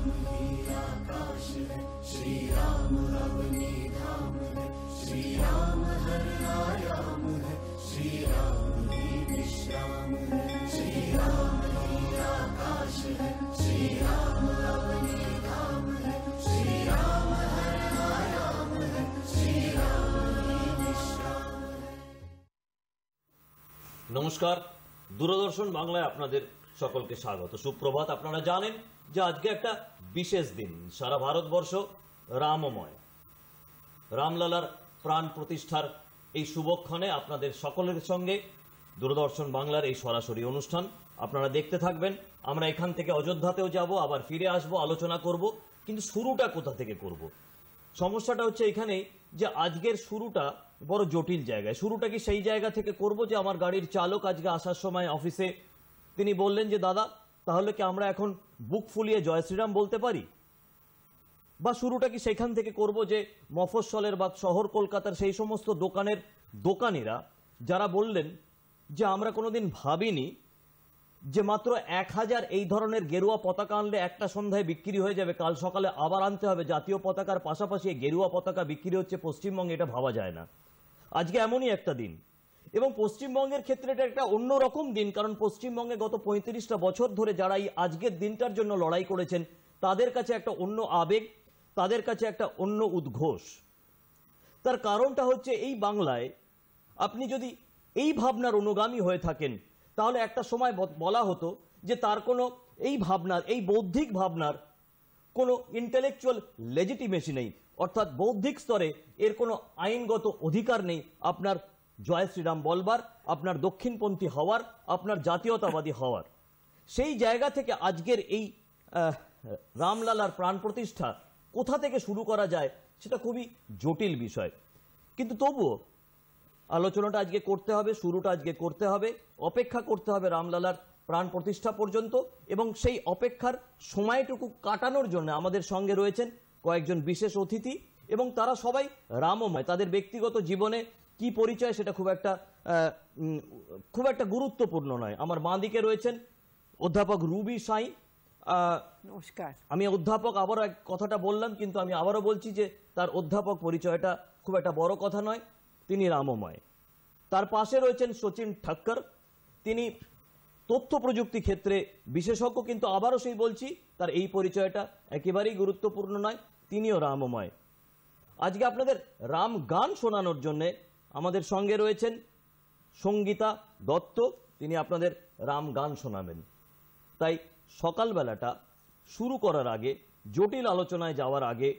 राम ही आकाश है, श्री राम अवनी धाम है, श्री राम हर आयाम है, श्री राम ही विश्राम है। श्री राम ही आकाश है, श्री राम अवनी धाम है, श्री राम हर आयाम है, श्री राम ही विश्राम है। नमस्कार, दूरदर्शन बांगलाয় আপনাদের সকলকে স্বাগত। সুপ্রভাত। আপনারা জানেন যে আজকে একটা বিশেষ দিন, সারা ভারতবর্ষ রামময়, রামলালার প্রাণ প্রতিষ্ঠার এই শুভক্ষণে আপনাদের সকলের সঙ্গে দূরদর্শন বাংলার এই সরাসরি অনুষ্ঠান আপনারা দেখতে থাকবেন। আমরা এখান থেকে অযোধ্যাতেও যাব, আবার ফিরে আসব, আলোচনা করব, কিন্তু শুরুটা কোথা থেকে করব? সমস্যাটা হচ্ছে এখানেই যে আজকের শুরুটা বড় জটিল জায়গায়। শুরুটা কি সেই জায়গা থেকে করব যে আমার গাড়ির চালক আজকে আসার সময় অফিসে তিনি বললেন যে দাদা তাহলে কি আমরা এখন বুক ফুলিয়ে জয় শ্রীরাম বলতে পারি? বা শুরুটা কি সেখান থেকে করব যে মফস্বলের বা শহর কলকাতার সেই সমস্ত দোকানের দোকানিরা যারা বললেন যে আমরা কোনোদিন ভাবিনি যে মাত্র 1000 এই ধরনের গেরুয়া পতাকা আনলে একটা সন্ধ্যায় বিক্রি হয়ে যাবে, কাল সকালে আবার আনতে হবে জাতীয় পতাকার পাশাপাশি গেরুয়া পতাকা বিক্রি হচ্ছে পশ্চিমবঙ্গে, এটা ভাবা যায় না। আজকে এমনই একটা দিন, এবং পশ্চিমবঙ্গের ক্ষেত্রে এটা একটা অন্যরকম দিন, কারণ পশ্চিমবঙ্গে গত 35টা বছর ধরে যারা এই আজকের দিনটার জন্য লড়াই করেছেন তাদের কাছে একটা অন্য আবেগ, তাদের কাছে একটা অন্য উদ্ঘোষ। তার কারণটা হচ্ছে এই বাংলায় আপনি যদি এই ভাবনার অনুগামী হয়ে থাকেন তাহলে একটা সময় বলা হতো যে তার কোনো এই ভাবনার, এই বৌদ্ধিক ভাবনার কোনো ইন্টেলেকচুয়াল লেজিটিমেসি নেই, অর্থাৎ বৌদ্ধিক স্তরে এর কোনো আইনগত অধিকার নেই আপনার জয় শ্রীরাম বলবার, আপনার দক্ষিণপন্থী হওয়ার, আপনার জাতীয়তাবাদী হওয়ার। সেই জায়গা থেকে আজকের এই রামলালার প্রাণ প্রতিষ্ঠা কোথা থেকে শুরু করা যায় সেটা খুবই জটিল বিষয়, কিন্তু তবুও আলোচনাটা আজকে করতে হবে, শুরুটা আজকে করতে হবে, অপেক্ষা করতে হবে রামলালার প্রাণ প্রতিষ্ঠা পর্যন্ত। এবং সেই অপেক্ষার সময়টুকু কাটানোর জন্য আমাদের সঙ্গে রয়েছেন কয়েকজন বিশেষ অতিথি, এবং তারা সবাই রামময়। তাদের ব্যক্তিগত জীবনে কি পরিচয় সেটা খুব একটা গুরুত্বপূর্ণ নয়। আমার বাঁ দিকে রয়েছেন অধ্যাপক রুবি সাঁই। নমস্কার। আমি অধ্যাপক আবারও এক কথাটা বললাম, কিন্তু আমি আবারও বলছি যে তার অধ্যাপক পরিচয়টা খুব একটা বড় কথা নয়, তিনি রামময়। তার পাশে রয়েছেন সচিন ঠাক্কর, তিনি তথ্য প্রযুক্তি ক্ষেত্রে বিশেষজ্ঞ, কিন্তু আবারও সেই বলছি তার এই পরিচয়টা একেবারেই গুরুত্বপূর্ণ নয়, তিনিও রামময়। আজকে আপনাদের রাম গান শোনানোর জন্য আমাদের সঙ্গে রয়েছেন সঙ্গীতা দত্ত, তিনি আপনাদের রাম গান শোনাবেন। তাই সকালবেলাটা শুরু করার আগে, জটিল আলোচনায় যাওয়ার আগে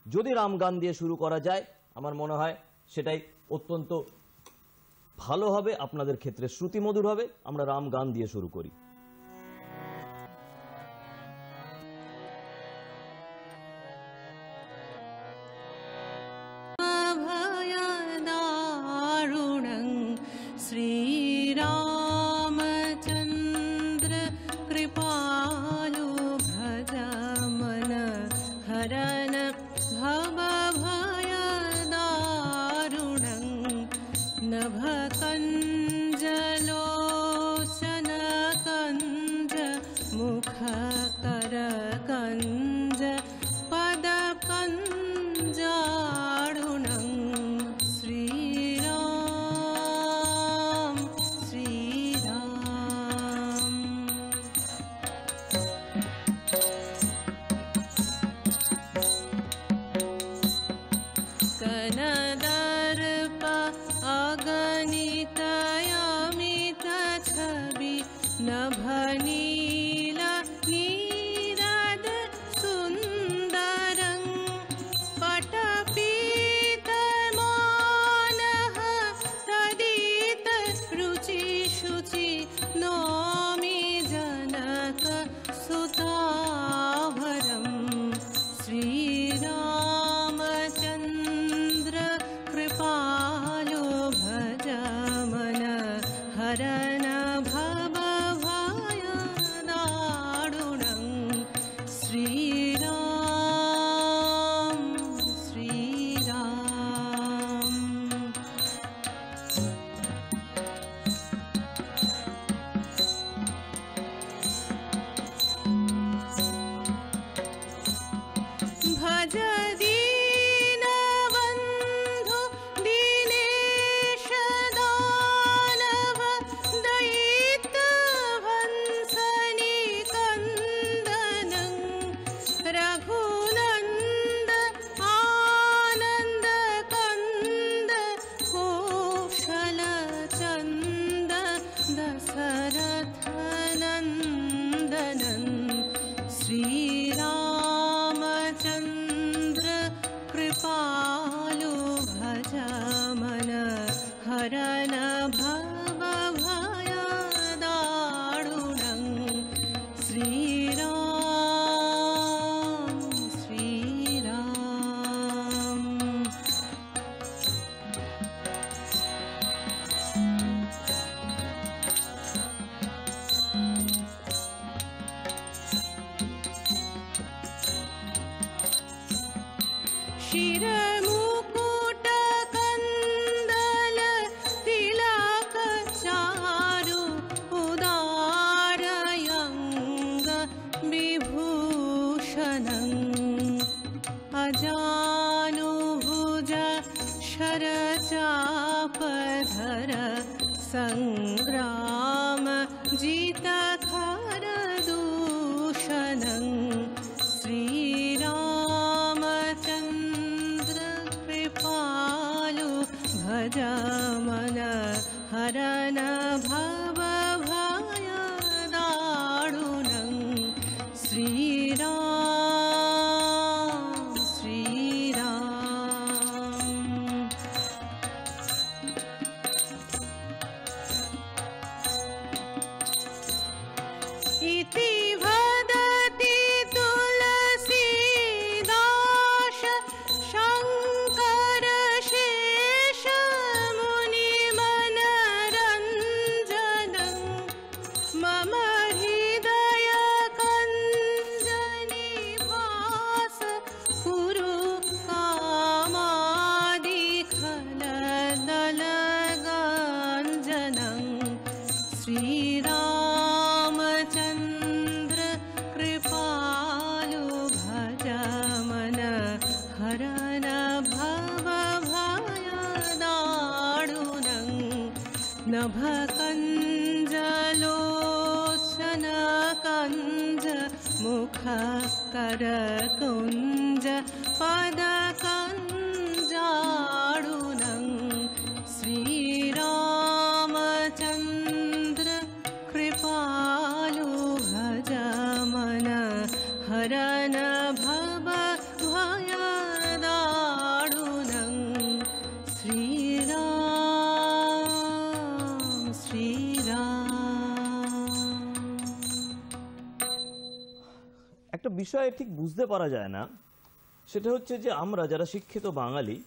যদি রাম গান দিয়ে শুরু করা যায় আমার মনে হয় সেটাই অত্যন্ত ভালো হবে, আপনাদের ক্ষেত্রে শ্রুতিমধুর হবে। আমরা রাম গান দিয়ে শুরু করি। श्रीरामचन्द्र कृपालु भजमन हरन भवभयदारुणं नभकञ्जलोचनकञ्ज मुखकरकञ्ज पदकञ्जारुणं श्रीराम श्रीराम। कनदर्प अगणितयमित छवि नभनील नीरद सुन्दरं पटपीतमानः तदित रुचिशुचि नौमि जनक सुताभरं श्रीरामचन्द्र कृपालो भजमन हरन भवभयदारुणं श्रीराम श्रीराम। शिरमुकुटकन्दल तिलकचारु उदारयङ्ग विभूषणम् अजानुभुज शरचापधर सङ्ग्राम जितखरदूषणं श्रीरामचन्द्र कृपालु भजमन हरन भवभयदारुणं श्रीराम श्रीराम। इति वदति तुलसीदास शङ्कर शेषमुनिमनरञ्जनं मम हृदयकञ्जनिवास कुरु कामादिखलदलगाञ्जनं श्रीरामचन्द्र कृपालु भजमन हरन भवभयदारुणं नभकञ्जलोचनकञ्ज मुखकरकुञ्ज पदकञ्जारुणं श्रीरामचन्द्र कृपालु भजमन हरन भवभयदारुणं श्रीराम श्रीराम। একটা বিষয় ঠিক বুঝতে পারা যায় না, সেটা হচ্ছে যে আমরা যারা শিক্ষিত বাঙালি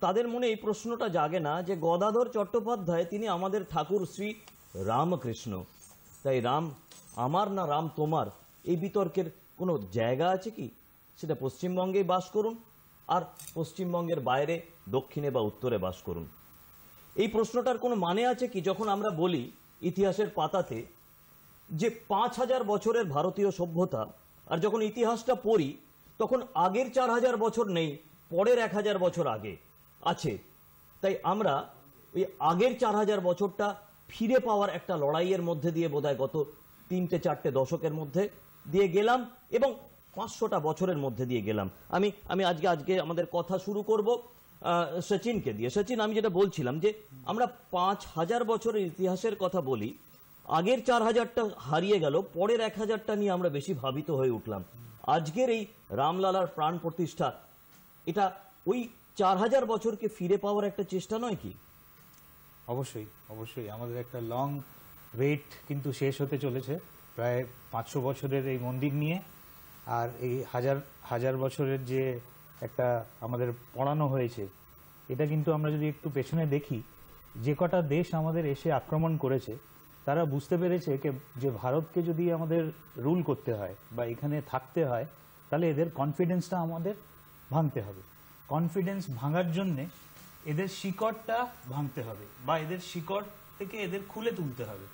তাদের মনে এই প্রশ্নটা জাগে না যে গদাধর চট্টোপাধ্যায় তিনি আমাদের ঠাকুর শ্রী রামকৃষ্ণ, তাই রাম আমার না রাম তোমার এই বিতর্কের কোনো জায়গা আছে কি? সেটা পশ্চিমবঙ্গেই বাস করুন আর পশ্চিমবঙ্গের বাইরে দক্ষিণে বা উত্তরে বাস করুন। এই প্রশ্নটার কোনো মানে আছে কি যখন আমরা বলি ইতিহাসের পাতাতে যে 5000 বছরের ভারতীয় সভ্যতা, আর যখন ইতিহাসটা পড়ি তখন আগের 4000 বছর নেই, পরের 1000 বছর আগে আছে। তাই আমরা ওই আগের 4000 বছরটা ফিরে পাওয়ার একটা লড়াইয়ের মধ্যে দিয়ে বোধহয় গত 3-4 দশকের মধ্যে দিয়ে গেলাম এবং 500টা বছরের মধ্যে দিয়ে গেলাম। আমি আজকে আমাদের কথা শুরু করব সচিনকে দিয়ে। সচিন, আমি যেটা বলছিলাম যে আমরা 5000 বছরের ইতিহাসের কথা বলি, আগের 4000টা হারিয়ে গেল, পরের 1000টা নিয়ে আমরা বেশি ভাবিত হয়ে উঠলাম। আজকের এই রামলালার প্রাণ প্রতিষ্ঠা, এটা ওই 4000 বছরকে ফিরে পাওয়ার একটা চেষ্টা নয় কি? অবশ্যই অবশ্যই আমাদের একটা লং ওয়েট কিন্তু শেষ হতে চলেছে, প্রায় 500 বছরের এই মন্দির নিয়ে। আর এই হাজার বছরের যে একটা আমাদের পড়ানো হয়েছে, এটা কিন্তু আমরা যদি একটু পেছনে দেখি, যে কটা দেশ আমাদের এসে আক্রমণ করেছে তারা বুঝতে পেরেছে যে ভারতকে যদি আমাদের রুল করতে হয় বা এখানে থাকতে হয়, তাহলে এদের কনফিডেন্সটা আমাদের ভাঙতে হবে। কনফিডেন্স ভাঙার জন্যে এদের শিকড়টা ভাঙতে হবে বা এদের শিকড় থেকে এদের খুলে তুলতে হবে।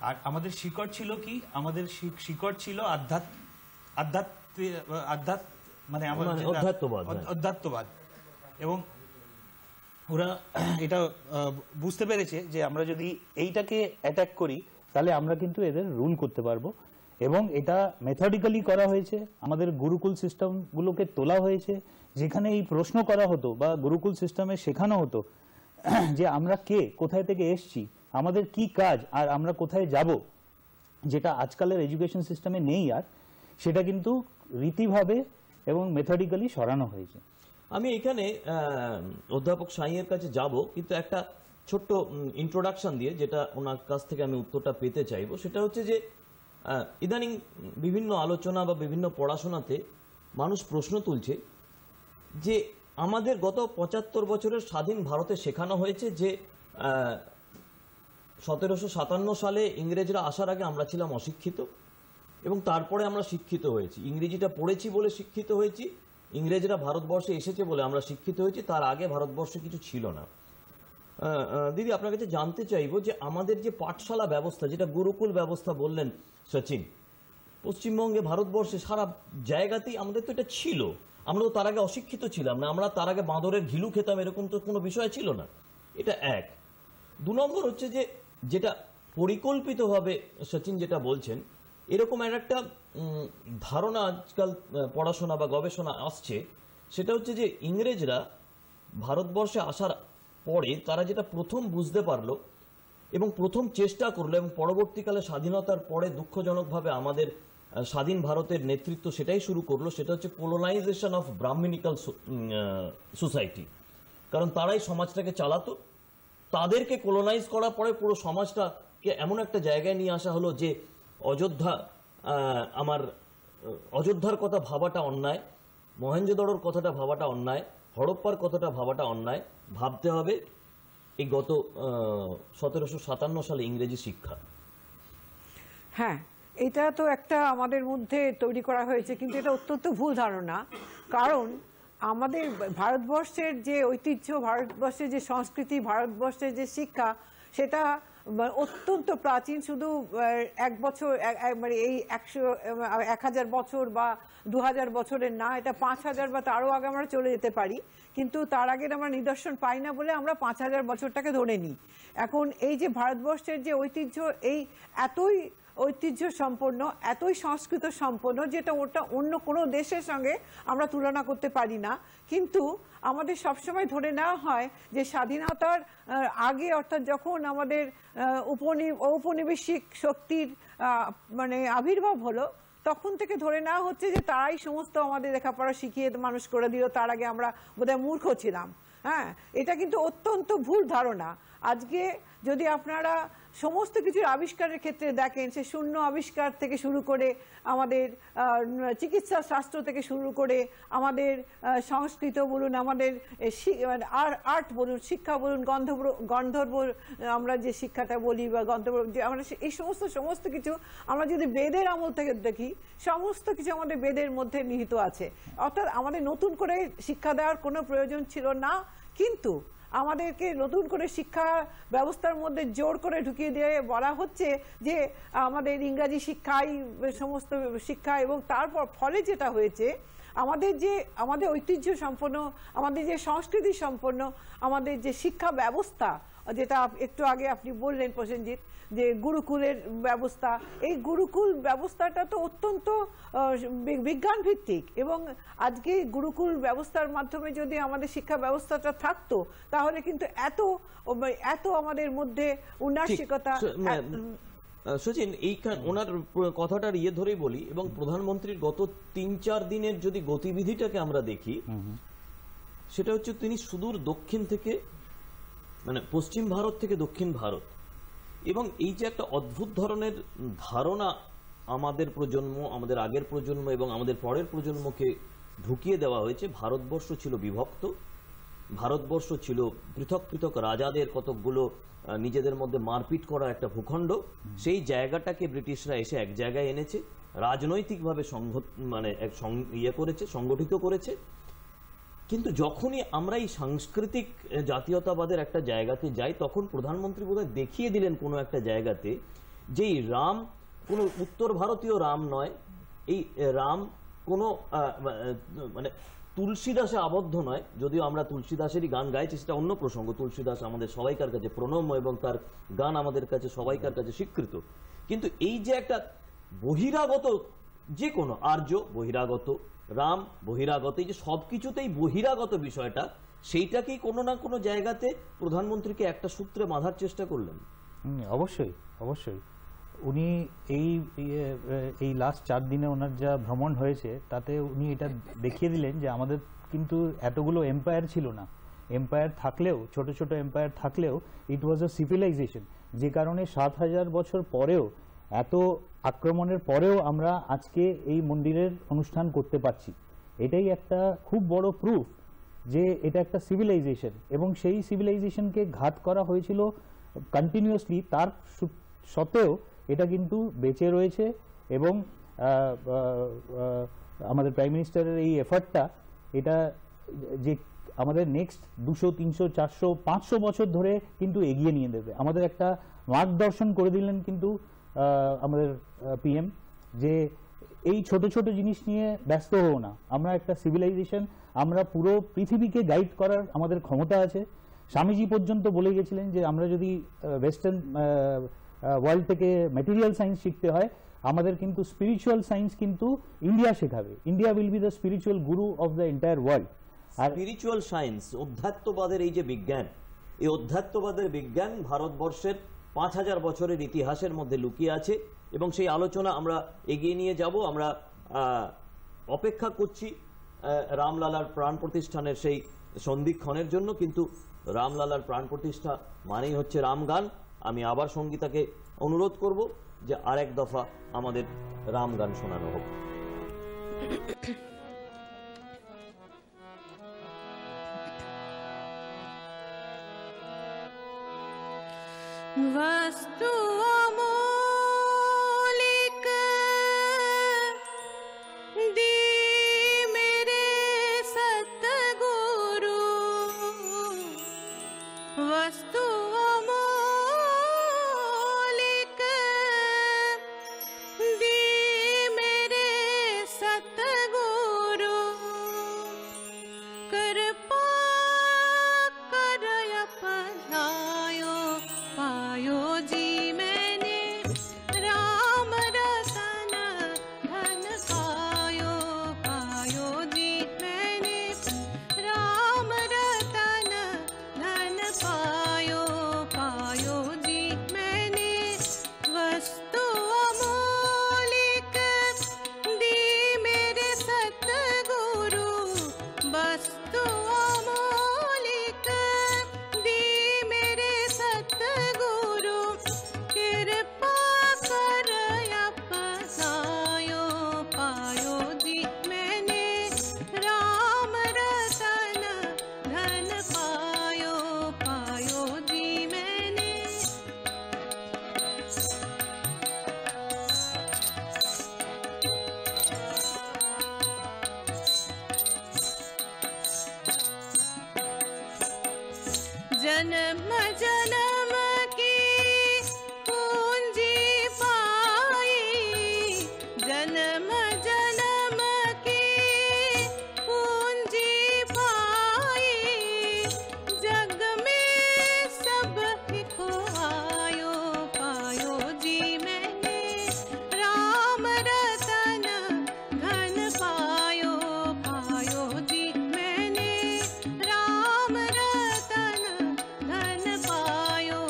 আর আমাদের শিকড় ছিল কি? আমাদের শিকড় ছিল মানে আমাদের অধ্যাত্মবাদ। এবং ওরা এটা বুঝতে পেরেছে যে আমরা যদি এইটাকে অ্যাটাক করি তাহলে আমরা কিন্তু এদের রুল করতে পারবো। এবং এটা মেথডিক্যালি করা হয়েছে, আমাদের গুরুকুল সিস্টেমগুলোকে তোলা হয়েছে, যেখানে এই প্রশ্ন করা হতো বা গুরুকুল সিস্টেমে শেখানো হতো যে আমরা কে, কোথায় থেকে এসছি, আমাদের কি কাজ আর আমরা কোথায় যাব, যেটা আজকালের এডুকেশন সিস্টেমে নেই। আর সেটা কিন্তু রীতিভাবে এবং মেথডিক্যালি সরানো হয়েছে। আমি এখানে অধ্যাপক সাঁইয়ের কাছে যাব, কিন্তু একটা ছোট্ট ইন্ট্রোডাকশন দিয়ে যেটা ওনার কাছ থেকে আমি উত্তরটা পেতে চাইবো, সেটা হচ্ছে যে ইদানিং বিভিন্ন আলোচনা বা বিভিন্ন পড়াশোনাতে মানুষ প্রশ্ন তুলছে যে আমাদের গত 75 বছরের স্বাধীন ভারতে শেখানো হয়েছে যে 1757 সালে ইংরেজরা আসার আগে আমরা ছিলাম অশিক্ষিত এবং তারপরে আমরা শিক্ষিত হয়েছি, ইংরেজিটা পড়েছি বলে শিক্ষিত হয়েছি ইংরেজরা ভারতবর্ষে এসেছে বলে আমরা শিক্ষিত হয়েছি, তার আগে ভারতবর্ষে কিছু ছিল না। দিদি, আপনার কাছে জানতে চাইবো যে আমাদের যে পাঠশালা ব্যবস্থা, যেটা গুরুকুল ব্যবস্থা বললেন সচিন, পশ্চিমবঙ্গে, ভারতবর্ষে সারা জায়গাতেই আমাদের তো এটা ছিল। আমরা তো তার আগে অশিক্ষিত ছিলাম না, আমরা তার আগে বাঁদরের ঘিলু খেতাম, এরকম তো কোনো বিষয় ছিল না। এটা এক। 2 নম্বর হচ্ছে যে যেটা পরিকল্পিতভাবে সচিন যেটা বলছেন, এরকম একটা ধারণা আজকাল পড়াশোনা বা গবেষণা আসছে, সেটা হচ্ছে যে ইংরেজরা ভারতবর্ষে আসার পরে তারা যেটা প্রথম বুঝতে পারলো এবং প্রথম চেষ্টা করলো, এবং পরবর্তীকালে স্বাধীনতার পরে দুঃখজনকভাবে আমাদের স্বাধীন ভারতের নেতৃত্ব সেটাই শুরু করলো, সেটা হচ্ছে কোলোনাইজেশন অফ ব্রাহ্মণিক্যাল সোসাইটি। কারণ তারাই সমাজটাকে চালাতো, তাদেরকে কোলোনাইজ করার পরে পুরো সমাজটাকে এমন একটা জায়গায় নিয়ে আসা হলো যে অযোধ্যার কথা ভাবাটা অন্যায়, মহেঞ্জোদড়োর কথাটা ভাবাটা অন্যায়, হড়প্পার কথাটা ভাবাটা অন্যায়, ভাবতে হবে এই গত 1757 সালে ইংরেজি শিক্ষা। হ্যাঁ, এটা তো একটা আমাদের মধ্যে তৈরি করা হয়েছে, কিন্তু এটা অত্যন্ত ভুল ধারণা। কারণ আমাদের ভারতবর্ষের যে ঐতিহ্য, ভারতবর্ষের যে সংস্কৃতি, ভারতবর্ষের যে শিক্ষা, সেটা অত্যন্ত প্রাচীন। শুধু 1 বছর, মানে এই 1000 বছর বা 2000 বছরের না, এটা 5000 বা তারও আগে আমরা চলে যেতে পারি, কিন্তু তার আগের আমরা নিদর্শন পাই না বলে আমরা 5000 বছরটাকে ধরে নিই। এখন এই যে ভারতবর্ষের যে ঐতিহ্য, এই এতই ঐতিহ্য সম্পন্ন, এতই সংস্কৃত সম্পন্ন, যেটা ওটা অন্য কোনো দেশের সঙ্গে আমরা তুলনা করতে পারি না। কিন্তু আমাদের সবসময় ধরে নেওয়া হয় যে স্বাধীনতার আগে, অর্থাৎ যখন আমাদের ঔপনিবেশিক শক্তির মানে আবির্ভাব হলো, তখন থেকে ধরে নেওয়া হচ্ছে যে তারাই সমস্ত আমাদের লেখাপড়া শিখিয়ে মানুষ করে দিল, তার আগে আমরা বোধহয় মূর্খ ছিলাম। হ্যাঁ, এটা কিন্তু অত্যন্ত ভুল ধারণা। আজকে যদি আপনারা সমস্ত কিছুর আবিষ্কারের ক্ষেত্রে দেখেন, সে শূন্য আবিষ্কার থেকে শুরু করে আমাদের চিকিৎসা শাস্ত্র থেকে শুরু করে আমাদের সংস্কৃত বলুন, আমাদের আর্ট বলুন, শিক্ষা বলুন, গন্ধর্ব আমরা যে শিক্ষাটা বলি বা গন্ধর্ব, যে আমরা এই সমস্ত কিছু আমরা যদি বেদের আমল থেকে দেখি, সমস্ত কিছু আমাদের বেদের মধ্যে নিহিত আছে। অর্থাৎ আমাদের নতুন করে শিক্ষা দেওয়ার কোনো প্রয়োজন ছিল না, কিন্তু আমাদেরকে নতুন করে শিক্ষা ব্যবস্থার মধ্যে জোর করে ঢুকিয়ে দিয়ে বলা হচ্ছে যে আমাদের ইংরাজি শিক্ষাই সমস্ত শিক্ষা। এবং তারপর ফলে যেটা হয়েছে, আমাদের ঐতিহ্য সম্পন্ন, আমাদের যে সংস্কৃতি সম্পন্ন, আমাদের যে শিক্ষা ব্যবস্থা, যেটা একটু আগে আপনি বললেন প্রসেনজিৎ, যে গুরুকুলের ব্যবস্থা, এই গুরুকুল ব্যবস্থাটা তো অত্যন্ত বিজ্ঞান ভিত্তিক। এবং আজকে গুরুকুল ব্যবস্থার মাধ্যমে যদি আমাদের শিক্ষা ব্যবস্থাটা থাকতো, তাহলে কিন্তু এত আমাদের মধ্যে উন্নাসিকতা। সচিন, ওনার কথাটার ধরেই বলি, এবং প্রধানমন্ত্রীর গত 3-4 দিনের যদি গতিবিধিটাকে আমরা দেখি, সেটা হচ্ছে তিনি সুদূর দক্ষিণ থেকে, মানে পশ্চিম ভারত থেকে দক্ষিণ ভারত, এবং এই যে একটা অদ্ভুত ধরনের ধারণা আমাদের প্রজন্ম, আমাদের আগের প্রজন্ম এবং আমাদের পরের প্রজন্মকে ঢুকিয়ে দেওয়া হয়েছে, ভারতবর্ষ ছিল বিভক্ত, ভারতবর্ষ ছিল পৃথক পৃথক রাজাদের কতকগুলো নিজেদের মধ্যে মারপিট করা একটা ভূখণ্ড। সেই জায়গাটাকে ব্রিটিশরা এসে এক জায়গায় এনেছে, রাজনৈতিকভাবে সংগঠিত করেছে। কিন্তু যখনই আমরা এই সাংস্কৃতিক জাতীয়তাবাদের একটা জায়গাতে যাই, তখন প্রধানমন্ত্রী বোধহয় দেখিয়ে দিলেন কোনো একটা জায়গাতে যে এই রাম কোনো উত্তর ভারতীয় রাম নয়, এই রাম কোনো মানে তুলসীদাসে আবদ্ধ নয়। যদিও আমরা তুলসীদাসেরই গান গাইছি, সেটা অন্য প্রসঙ্গ। তুলসীদাস আমাদের সবাইকার কাছে প্রণম্য এবং তার গান আমাদের কাছে সবাইকার কাছে স্বীকৃত। কিন্তু এই যে একটা বহিরাগত, যে কোনো আর্য বহিরাগত, রাম বহিরাগত, এই যে সবকিছুতেই বহিরাগত বিষয়টা, সেইটাকেই কোনো না কোনো জায়গাতে প্রধানমন্ত্রীকে একটা সূত্রে বাঁধার চেষ্টা করলেন। অবশ্যই অবশ্যই। উনি এই লাস্ট 4 দিনে ওনার যা ভ্রমণ হয়েছে, তাতে উনি এটা দেখিয়ে দিলেন যে আমাদের কিন্তু এতগুলো এম্পায়ার ছিল না। এম্পায়ার থাকলেও, ছোট ছোট এম্পায়ার থাকলেও, ইট ওয়াজ আ সিভিলাইজেশন, যে কারণে 7000 বছর পরেও, এত আক্রমণের পরেও আমরা আজকে এই মন্দিরের অনুষ্ঠান করতে পারছি। এটাই একটা খুব বড় প্রুফ যে এটা একটা সিভিলাইজেশন, এবং সেই সিভিলাইজেশনকে ঘাত করা হয়েছিল কন্টিনিউয়াসলি। তার সত্ত্বেও এটা কিন্তু বেঁচে রয়েছে, এবং আমাদের প্রাইম মিনিস্টারের এই এফার্টটা এটা যে আমাদের নেক্সট 200, 300, 400, 500 বছর ধরে কিন্তু এগিয়ে নিয়ে দেবে। আমাদের একটা মার্গদর্শন করে দিলেন কিন্তু আমাদের পিএম, যে এই ছোট ছোট জিনিস নিয়ে ব্যস্ত হও না, আমরা একটা সিভিলাইজেশন, আমরা পুরো পৃথিবীকে গাইড করার আমাদের ক্ষমতা আছে। স্বামীজি পর্যন্ত বলে গেছিলেন যে আমরা যদি ওয়েস্টার্ন ওয়ার্ল্ড থেকে ম্যাটেরিয়াল সায়েন্স শিখতে হয়, আমাদের কিন্তু স্পিরিচুয়াল সায়েন্স কিন্তু ইন্ডিয়া শেখাবে। India will be the spiritual guru of the entire world. আর স্পিরিচুয়াল সায়েন্স, অধ্যাত্মবাদের এই যে বিজ্ঞান, এই অধ্যাত্মবাদের বিজ্ঞান ভারতবর্ষের 5000 বছরের ইতিহাসের মধ্যে লুকিয়ে আছে, এবং সেই আলোচনা আমরা এগিয়ে নিয়ে যাব। আমরা অপেক্ষা করছি রামলালার প্রাণ প্রতিষ্ঠানের সেই সন্ধিক্ষণের জন্য, কিন্তু রামলালার প্রাণ প্রতিষ্ঠা মানেই হচ্ছে রামগান। আমি আবার সঙ্গীতাকে অনুরোধ করব যে আরেক দফা আমাদের রামগান শোনানো হোক। वस्तु अमोलिक दी मेरे सतगुरु, वस्तु अमोलिक दी मेरे सतगुरु, कृपा कर अपनायो पायो जी मैंने राम रतन धन पायो, पायो जी मैंने राम रतन धन पायो, पायो जी मैंने वस्तु अमोलिक दी मेरे सतगुरु, वस्तु अमोलिक दी मेरे सतगुरु, कृपा कर अपनायो पायो जी मैंने राम रतन धन पायो, पायो जी मैंने। जन्म जन्म की पूंजी पाई, जन्म जन्म की पूंजी पाई, जग में सब खोआयो, पायो जी मैंने राम रतन धन पायो, पायो जी मैंने राम रतन धन पायो,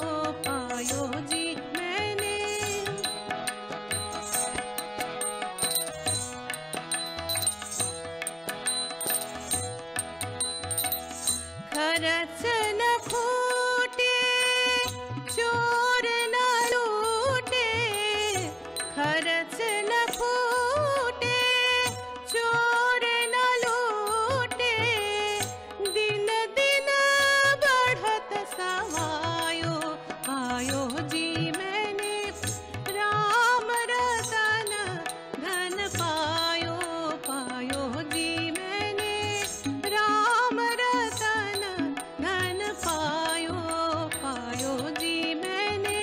पायो जी मैंने। खर्च न फूटे चोर न लूटे, खर्च न फूटे चोर न लूटे, दिन दिन बढ़त समायो, पायो जी मैंने राम रतन धन पायो, पायो जी मैंने राम रतन धन पायो, पायो जी मैंने।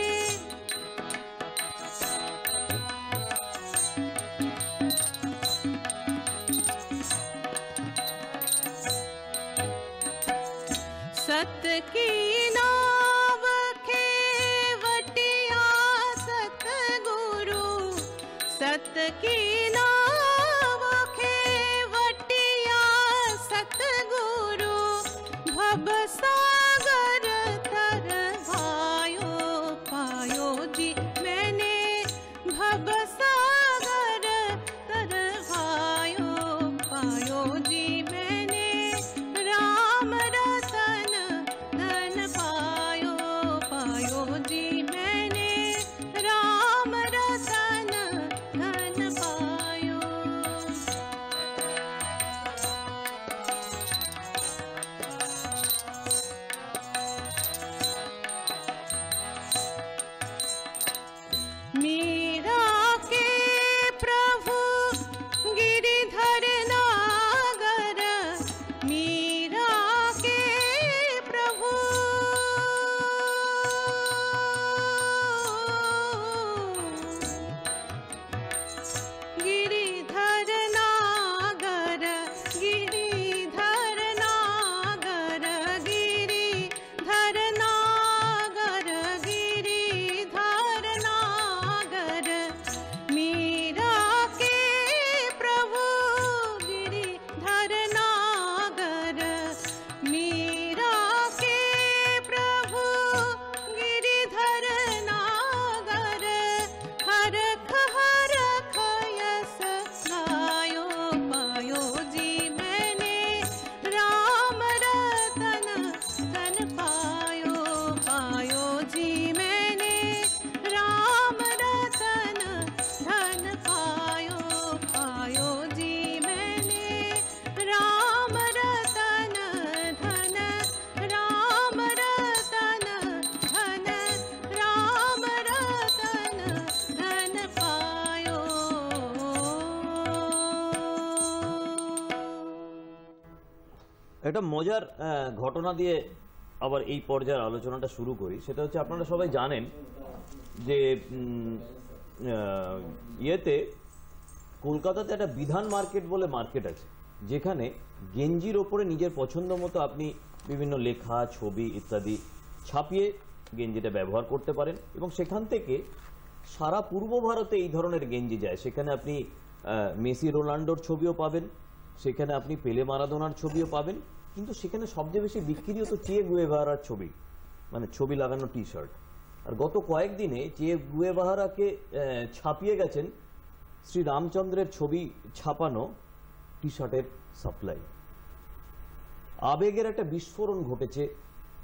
सत की नाव खेवटिया सतगुरु, सत की नाव खेवटिया सतगुरु, भव सागर तरवायो, पायो जी मैंने भव सागर तरवायो, पायो जी मैंने राम रतन धन একটা মজার ঘটনা দিয়ে আবার এই পর্যায়ের আলোচনাটা শুরু করি। সেটা হচ্ছে, আপনারা সবাই জানেন যে ইয়েতে কলকাতাতে একটা বিধান মার্কেট বলে মার্কেট আছে, যেখানে গেঞ্জির ওপরে নিজের পছন্দ মতো আপনি বিভিন্ন লেখা, ছবি ইত্যাদি ছাপিয়ে গেঞ্জিটা ব্যবহার করতে পারেন, এবং সেখান থেকে সারা পূর্ব ভারতে এই ধরনের গেঞ্জি যায়। সেখানে আপনি মেসি, রোনাল্ডোর ছবিও পাবেন, সেখানে আপনি পেলে, মারাদোনার ছবিও পাবেন, কিন্তু সেখানে সবচেয়ে বেশি বিক্রি হতো চে গুয়েভারার ছবি, মানে ছবি লাগানো টি শার্ট। আর গত কয়েকদিনে চে গুয়েভারাকে ছাপিয়ে গেছেন শ্রী রামচন্দ্রের ছবি ছাপানো টি শার্টের সাপ্লাই। আবেগের একটা বিস্ফোরণ ঘটেছে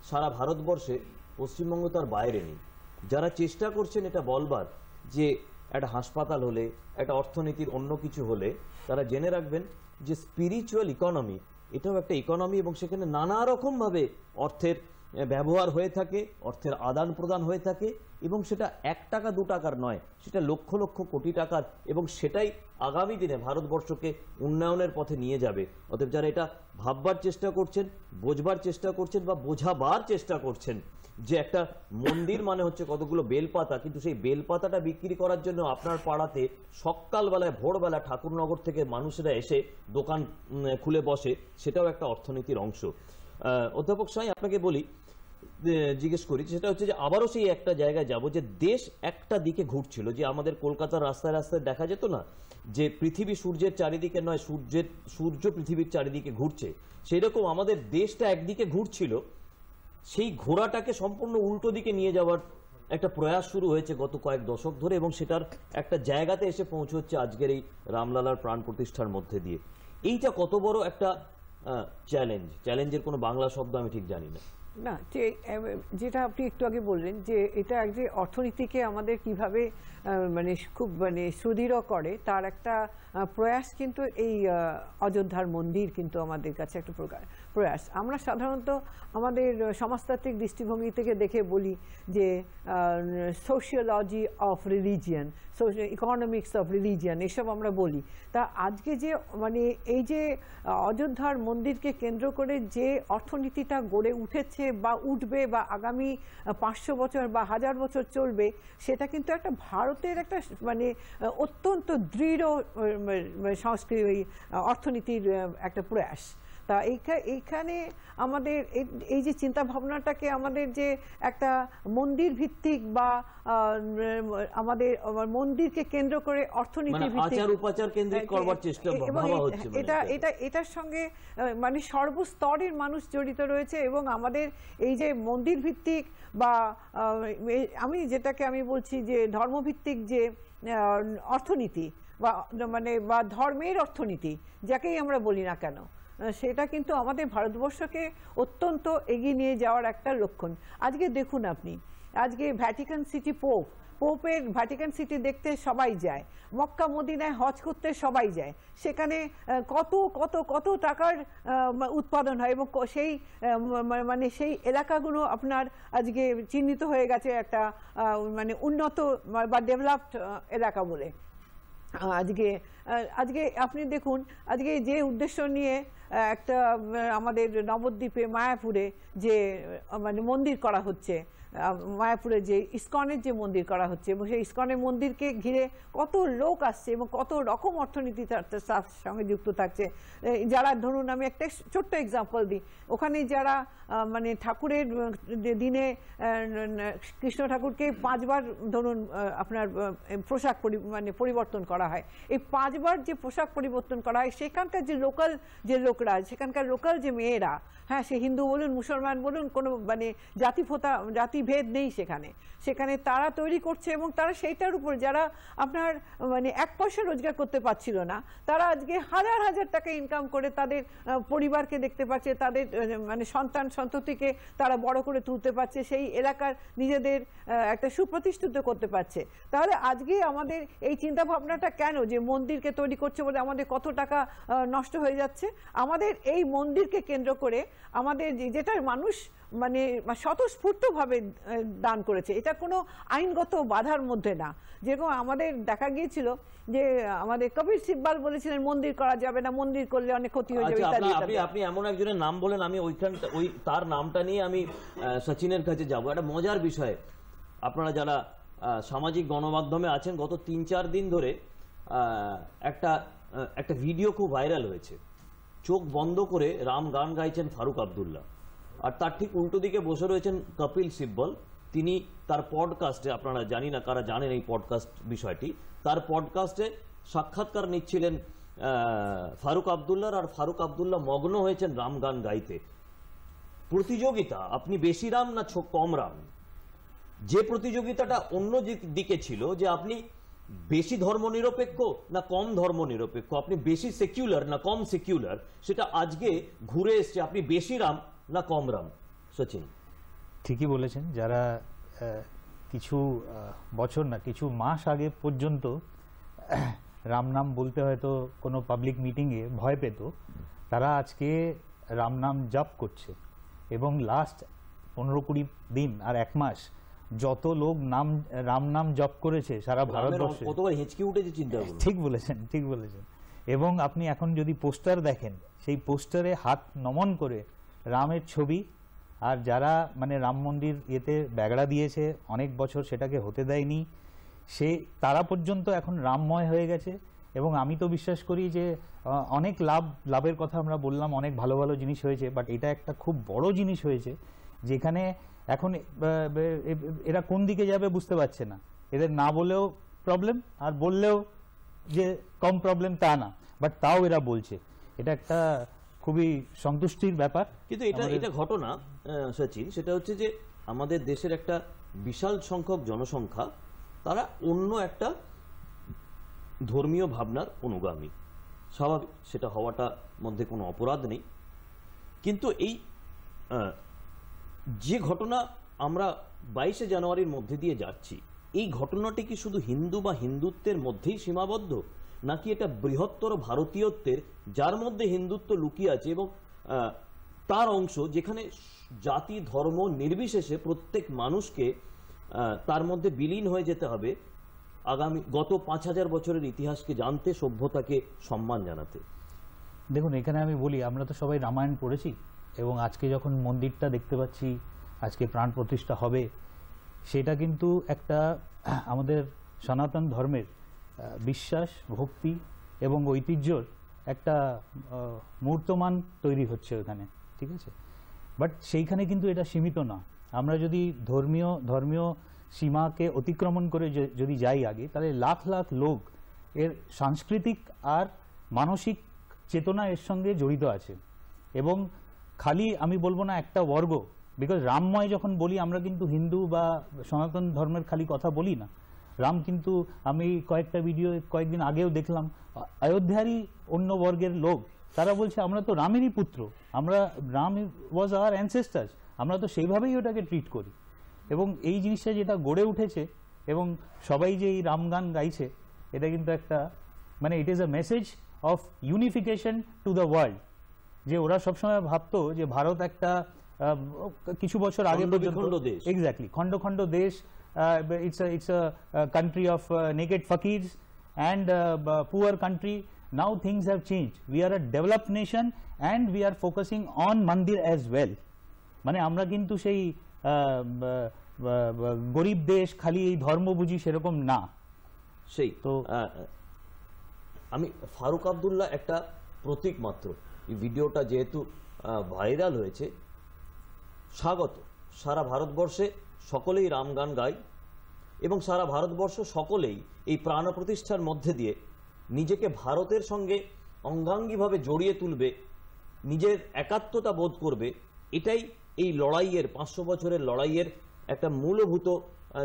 সারা ভারতবর্ষে, পশ্চিমবঙ্গ তার বাইরে নেই। যারা চেষ্টা করছেন এটা বলবার যে একটা হাসপাতাল হলে, একটা অর্থনীতির অন্য কিছু হলে, তারা জেনে রাখবেন যে স্পিরিচুয়াল ইকোনমি এটাও একটা ইকোনমি, এবং সেখানে নানা রকমভাবে অর্থের ব্যবহার হয়ে থাকে, অর্থের আদান প্রদান হয়ে থাকে, এবং সেটা 1 টাকা 2 টাকার নয়, সেটা লক্ষ লক্ষ কোটি টাকার, এবং সেটাই আগামী দিনে ভারতবর্ষকে উন্নয়নের পথে নিয়ে যাবে। অতএব যারা এটা ভাববার চেষ্টা করছেন, বোঝবার চেষ্টা করছেন বা বোঝাবার চেষ্টা করছেন যে একটা মন্দির মানে হচ্ছে কতগুলো বেলপাতা, কিন্তু সেই বেলপাতাটা বিক্রি করার জন্য আপনার পাড়াতে সকালবেলায় ভোরবেলা ঠাকুরনগর থেকে মানুষেরা এসে দোকান খুলে বসে, সেটাও একটা অর্থনীতির অংশ। অধ্যাপক সাঁই, আপনাকে বলি, জিজ্ঞেস করি, সেটা হচ্ছে যে আবারও সেই একটা জায়গায় যাব যে দেশ একটা দিকে ঘুরছিল, যে আমাদের কলকাতার রাস্তায় রাস্তায় দেখা যেত না যে পৃথিবী সূর্যের চারিদিকে নয়, সূর্য পৃথিবীর চারিদিকে ঘুরছে, সেই রকম আমাদের দেশটা একদিকে ঘুরছিল। সেই ঘোড়াটাকে সম্পূর্ণ উল্টো দিকে নিয়ে যাওয়ার একটা প্রয়াস শুরু হয়েছে গত কয়েক দশক ধরে, এবং সেটার একটা জায়গাতে এসে পৌঁছচ্ছে আজকের এই রামলালার প্রাণ প্রতিষ্ঠার মধ্যে দিয়ে। এইটা কত বড় একটা চ্যালেঞ্জের কোনো বাংলা শব্দ আমি ঠিক জানি না। না, যেটা আপনি একটু আগে বললেন যে এটা যে অর্থনীতিকে আমাদের কিভাবে মানে খুব মানে সুদৃঢ় করে, তার একটা প্রয়াস কিন্তু এই অযোধ্যার মন্দির কিন্তু আমাদের কাছে একটা প্রয়াস। আমরা সাধারণত আমাদের সমাজতাত্ত্বিক দৃষ্টিভঙ্গি থেকে দেখে বলি যে sociology of religion, economics of religion, এসব আমরা বলি। তা আজকে যে মানে এই যে অযোধ্যার মন্দিরকে কেন্দ্র করে যে অর্থনীতিটা গড়ে উঠেছে বা উঠবে বা আগামী 500 বছর বা 1000 বছর চলবে, সেটা কিন্তু একটা ভারতের একটা মানে অত্যন্ত দৃঢ় সংস্কৃতি অর্থনীতির একটা প্রয়াস। তা এইখানে আমাদের এই যে চিন্তা ভাবনাটাকে আমাদের যে একটা মন্দির ভিত্তিক বা আমাদের মন্দিরকে কেন্দ্র করে অর্থনীতি আচার উপাচার কেন্দ্রিক করবার চেষ্টা ভাবা হচ্ছে, এটার সঙ্গে মানে সর্বস্তরের মানুষ জড়িত রয়েছে, এবং আমাদের এই যে মন্দির ভিত্তিক বা আমি যেটাকে আমি বলছি যে ধর্মভিত্তিক যে অর্থনীতি বা মানে বা ধর্মের অর্থনীতি যাকেই আমরা বলি না কেন, সেটা কিন্তু আমাদের ভারতবর্ষকে অত্যন্ত এগিয়ে নিয়ে যাওয়ার একটা লক্ষণ। আজকে দেখুন আপনি, আজকে ভ্যাটিকান সিটি পোপের ভ্যাটিকান সিটি দেখতে সবাই যায়, মক্কা মদিনায় হজ করতে সবাই যায়, সেখানে কত কত কত টাকার উৎপাদন হয়, এবং সেই মানে সেই এলাকাগুলো আপনার আজকে চিহ্নিত হয়ে গেছে একটা মানে উন্নত বা ডেভেলপড এলাকা বলে। আজকে আপনি দেখুন, আজকে যে উদ্দেশ্য নিয়ে একটা আমাদের নবদ্বীপে মায়াপুরে যে মানে মন্দির করা হচ্ছে, মায়াপুরে যে ইসকনের যে মন্দির করা হচ্ছে, এবং সেই ইসকনের মন্দিরকে ঘিরে কত লোক আসছে এবং কত রকম অর্থনীতি তার সঙ্গে যুক্ত থাকছে। যারা ধরুন, আমি একটা ছোট্ট এক্সাম্পল দিই, ওখানে যারা মানে ঠাকুরের দিনে কৃষ্ণ ঠাকুরকে 5 বার ধরুন আপনার পোশাক মানে পরিবর্তন করা হয়, এই 5 বার যে পোশাক পরিবর্তন করা হয়, সেখানকার যে লোকাল যে লোকরা, সেখানকার লোকাল যে মেয়েরা, হ্যাঁ সে হিন্দু বলুন মুসলমান বলুন, কোনো মানে জাতিভেদ নেই সেখানে তারা তৈরি করছে, এবং তারা সেইটার উপর যারা আপনার মানে 1 পয়সা রোজগার করতে পারছিল না, তারা আজকে হাজার হাজার টাকা ইনকাম করে তাদের পরিবারকে দেখতে পাচ্ছে, তাদের মানে সন্তান সন্ততিকে তারা বড় করে তুলতে পারছে, সেই এলাকার নিজেদের একটা সুপ্রতিষ্ঠিত করতে পারছে। তাহলে আজকে আমাদের এই চিন্তা ভাবনাটা কেন যে মন্দিরকে মন্দিরকে তৈরি করছে বলে আমাদের কত টাকা নষ্ট হয়ে যাচ্ছে। আমাদের এই মন্দিরকে কেন্দ্র করে আমাদের যেটা মানুষ মানে স্বতঃস্ফূর্তভাবে দান করেছে, এটা কোনো আইনগত বাধার মধ্যে না। যেরকম আমাদের দেখা গিয়েছিল যে আমাদের কপিল সিব্বাল বলেছিলেন মন্দির করা যাবে না, মন্দির করলে অনেক ক্ষতি হয়ে যাবে। আপনি এমন একজনের নাম বলেন, আমি তার নামটা নিয়ে আমি সচিনের কাছে যাব। একটা মজার বিষয়, আপনারা যারা সামাজিক গণমাধ্যমে আছেন, গত 3-4 দিন ধরে একটা ভিডিও খুব ভাইরাল হয়েছে। চোখ বন্ধ করে রাম গান গাইছেন ফারুক আব্দুল্লাহ, আর তার ঠিক উল্টো দিকে বসে রয়েছেন কপিল সিব্বল। তিনি তার পডকাস্টে, আপনারা জানি না কারা জানেন এই পডকাস্ট বিষয়টি, তার পডকাস্টে সাক্ষাৎকার নিচ্ছিলেন ফারুক আব্দুল্লাহ, আর ফারুক আব্দুল্লাহ মগ্ন হয়েছেন রাম গান গাইতে। প্রতিযোগিতা, আপনি বেশি রাম না কম রাম, যে প্রতিযোগিতাটা অন্য দিকে ছিল যে আপনি বেশি ধর্মনিরপেক্ষ না কম ধর্মনিরপেক্ষ, আপনি বেশি সেকুলার না কম সেকুলার, সেটা আজকে ঘুরে এসছে আপনি বেশি রাম না কম রাম। সচিন ঠিকই বলেছেন। যারা কিছু বছর না কিছু মাস আগে পর্যন্ত রাম নাম বলতে হয়তো কোনো পাবলিক মিটিংয়ে ভয় পেত, তারা আজকে রাম নাম জপ করছে। এবং লাস্ট 15-20 দিন আর 1 মাস যত লোক রাম নাম জপ করেছে সারা ভারতবর্ষে, কতবার হিচকি উঠেছে চিন্তা করুন। ঠিক বলেছেন, ঠিক বলেছেন। এবং আপনি এখন যদি পোস্টার দেখেন, সেই পোস্টারে হাত নমন করে রামের ছবি, আর যারা মানে রাম মন্দির এতে ব্যাগড়া দিয়েছে অনেক বছর, সেটাকে হতে দেয়নি, তারা পর্যন্ত এখন রামময় হয়ে গেছে। এবং আমি তো বিশ্বাস করি যে অনেক লাভের কথা আমরা বললাম, অনেক ভালো ভালো জিনিস হয়েছে, বাট এটা একটা খুব বড় জিনিস হয়েছে যেখানে এখন এরা কোন দিকে যাবে বুঝতে পারছে না। এদের না বলেও প্রবলেম, আর বললেও যে কম প্রবলেম তা না, বাট তাও এরা বলছে। এটা একটা খুবই সন্তুষ্টির ব্যাপার। কিন্তু এটা ঘটনা সচিন, সেটা হচ্ছে যে আমাদের দেশের একটা বিশাল সংখ্যক জনসংখ্যা, তারা অন্য একটা ধর্মীয় ভাবনার অনুগামী, স্বাভাবিক, সেটা হওয়াটা মধ্যে কোনো অপরাধ নেই। কিন্তু এই যে ঘটনা আমরা 22শে জানুয়ারির মধ্যে দিয়ে যাচ্ছি, এই ঘটনাটি কি শুধু হিন্দু বা হিন্দুত্বের মধ্যেই সীমাবদ্ধ, নাকি এটা বৃহত্তর ভারতীয়ত্বের, যার মধ্যে হিন্দুত্ব লুকিয়ে আছে এবং তার অংশ, যেখানে জাতি ধর্ম নির্বিশেষে প্রত্যেক মানুষকে তার মধ্যে বিলীন হয়ে যেতে হবে গত 5000 বছরের ইতিহাসকে জানতে, সভ্যতাকে সম্মান জানাতে। দেখুন, এখানে আমি বলি, আমরা তো সবাই রামায়ণ পড়েছি, এবং আজকে যখন মন্দিরটা দেখতে পাচ্ছি, আজকে প্রাণ প্রতিষ্ঠা হবে, সেটা কিন্তু একটা আমাদের সনাতন ধর্মের বিশ্বাস, ভক্তি এবং ঐতিহ্যর একটা মূর্তমান তৈরি হচ্ছে ওখানে, ঠিক আছে? বাট সেইখানে কিন্তু এটা সীমিত না। আমরা যদি ধর্মীয় সীমাকে অতিক্রমণ করে যদি যাই আগে, তাহলে লাখ লাখ লোক এর সাংস্কৃতিক আর মানসিক চেতনা এর সঙ্গে জড়িত আছে। এবং খালি আমি বলবো না একটা বর্গ, বিকজ রামময় যখন বলি আমরা কিন্তু হিন্দু বা সনাতন ধর্মের খালি কথা বলি না। রাম কিন্তু, আমি কয়েকটা ভিডিও কয়েকদিন আগেও দেখলাম, অযোধ্যারই অন্য বর্গের লোক, তারা বলছে আমরা তো রামেরই পুত্র, রাম ওয়াজ আওয়ার অ্যানসেস্টার্স, আমরা তো সেইভাবেই ওটাকে ট্রিট করি। এবং এই জিনিসটা যেটা গড়ে উঠেছে, এবং সবাই যে এই রাম গান গাইছে, এটা কিন্তু একটা মানে it is a message of unification to the world. যে ওরা সবসময় ভাবতো যে ভারত একটা কিছু বছর আগে পর্যন্ত এক্স্যাক্টলি খণ্ড দেশ, it's a country of naked fakirs and poor country. Now things have changed. We are a developed nation and we are focusing on mandir as well. মানে আমরা কিন্তু সেই গরিব দেশ, খালি এই ধর্ম বুঝি, সেরকম না। সেই তো আমি ফারুক আব্দুল্লাহ একটা প্রতীক মাত্র। এই ভিডিওটা যেহেতু ভাইরাল হয়েছে, স্বাগত। সারা ভারতবর্ষে সকলেই রাম গান গায় এবং সারা ভারতবর্ষ সকলেই এই প্রাণ প্রতিষ্ঠার মধ্যে দিয়ে নিজেকে ভারতের সঙ্গে অঙ্গাঙ্গিভাবে জড়িয়ে তুলবে, নিজের একাত্মতা বোধ করবে। এটাই এই লড়াইয়ের, 500 বছরের লড়াইয়ের একটা মূলভূত,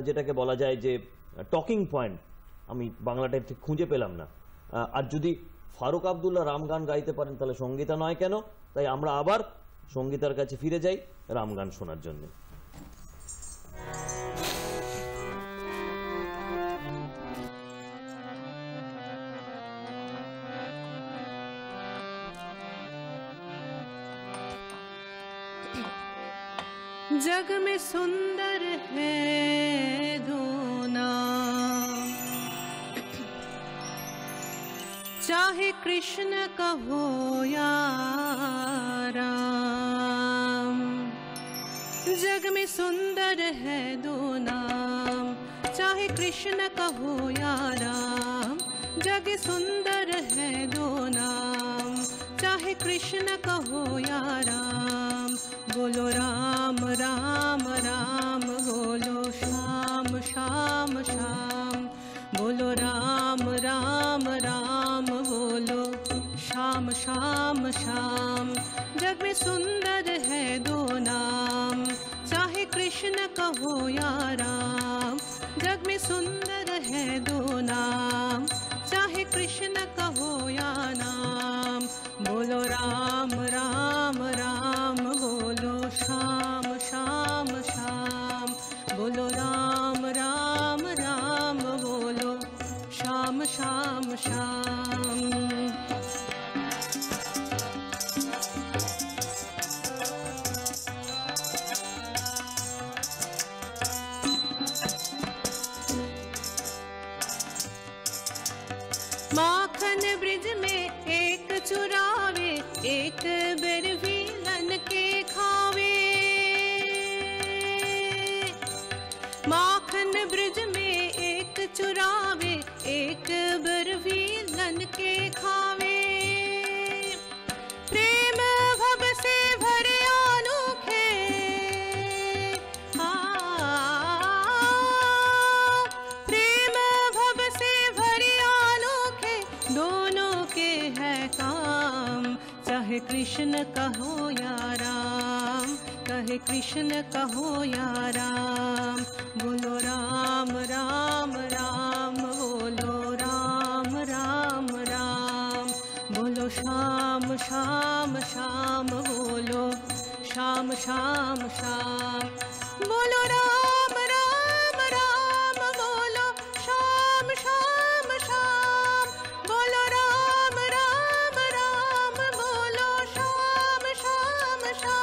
যেটাকে বলা যায় যে টকিং পয়েন্ট। আমি বাংলাটা ঠিক খুঁজে পেলাম না। আর যদি ফারুক আব্দুল্লাহ রাম গান গাইতে পারেন, তাহলে সঙ্গীতা নয় কেন? তাই আমরা আবার সঙ্গীতার কাছে ফিরে যাই রাম গান শোনার জন্য। जग में सुंदर है दो नाम, चाहे कृष्ण कहो या राम। जग में सुंदर है दो नाम, चाहे कृष्ण कहो या राम। जग सुंदर है दो नाम, चाहे कृष्ण कहो या राम। बोलो राम राम राम, बोलो श्याम श्याम श्याम। बोलो राम राम राम, बोलो श्याम श्याम श्याम। जग में सुंदर है दो नाम, चाहे कृष्ण कहो या राम। जग में सुंदर है दो नाम, चाहे कृष्ण कहो या नाम। बोलो राम राम राम, बोलो श्याम श्याम श्याम। बोलो राम राम राम, बोलो श्याम श्याम श्याम। माखन ब्रिज में एक चुरावे, एक बिरवीलन के खावे। माखन ब्रिज में एक चुरावे, एक बिरवीलन के खावे। प्रेम भव से भरे अनोखे, प्रेम भव से भरे अनोखे, दोनों के है काम। चाहे कृष्ण कहो या राम, कहे कृष्ण कहो या राम। बोलो राम राम राम, बोलो राम राम राम। बोलो श्याम श्याम श्याम, बोलो श्याम श्याम श्याम। बोलो राम राम राम, बोलो श्याम श्याम श्याम। बोलो राम राम राम, बोलो श्याम श्याम श्याम।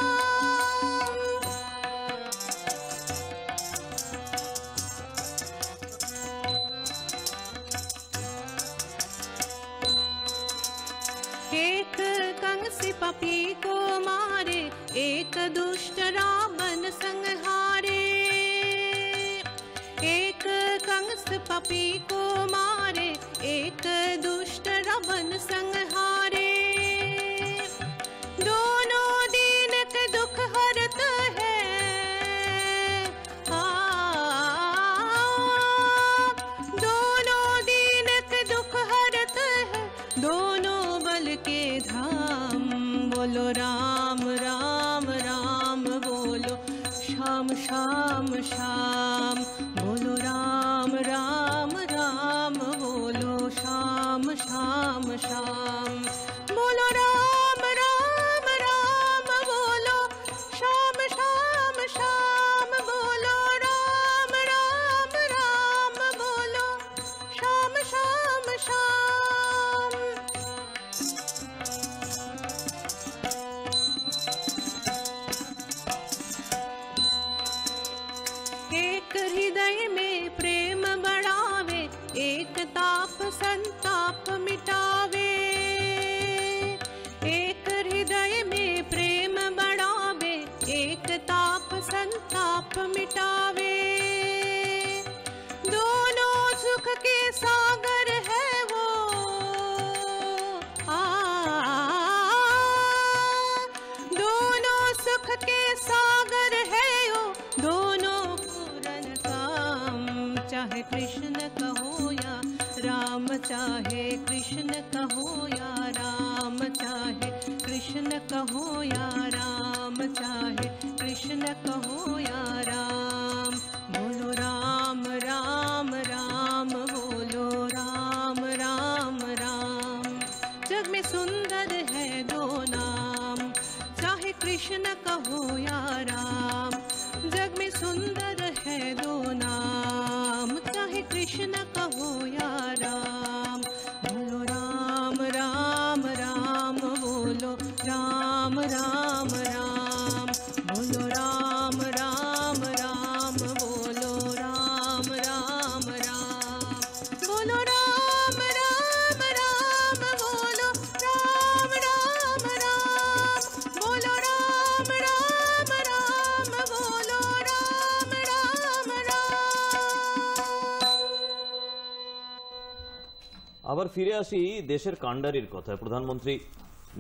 एक कंस पपी को मारे, एक दुष्ट रावण संहारे। एक कंस पपी को मारे, एक दुष्ट रावण संहारे। दोनों दीन के दुख हरत है, दोनों दीन के दुख हरत है, दोनों बल के धाम। बोलो राम राम राम, बोलो श्याम श्याम श्याम। बोलो राम राम राम, बोलो श्याम श्याम श्याम। बोलो राम राम राम, बोलो श्याम श्याम श्याम। बोलो राम राम राम, बोलो श्याम श्याम श्याम। एक हृदय में प्रेम बढ़ावे, एक ताप संताप मिटावे। एक हृदय में प्रेम बढ़ावे, एक ताप संताप मिटावे। दोनों सुख के सागर है वो, दोनों सुख के सागर है वो, दोनों पूर्ण काम। चाहे कृष्ण कहो या राम, चाहे कृष्ण कहो या राम। चाहे कृष्ण कहो या राम, चाहे कृष्ण कहो या राम। बोलो राम राम राम, बोलो राम राम राम। जग में सुंदर है दो नाम, चाहे कृष्ण कहो या राम। जग में सुंदर है दो नाम, चाहे कृष्ण कहो या राम। बोलो राम राम राम, बोलो राम राम राम। बोलो राम राम। আবার ফিরে আসি দেশের কাণ্ডারির কথায়। প্রধানমন্ত্রী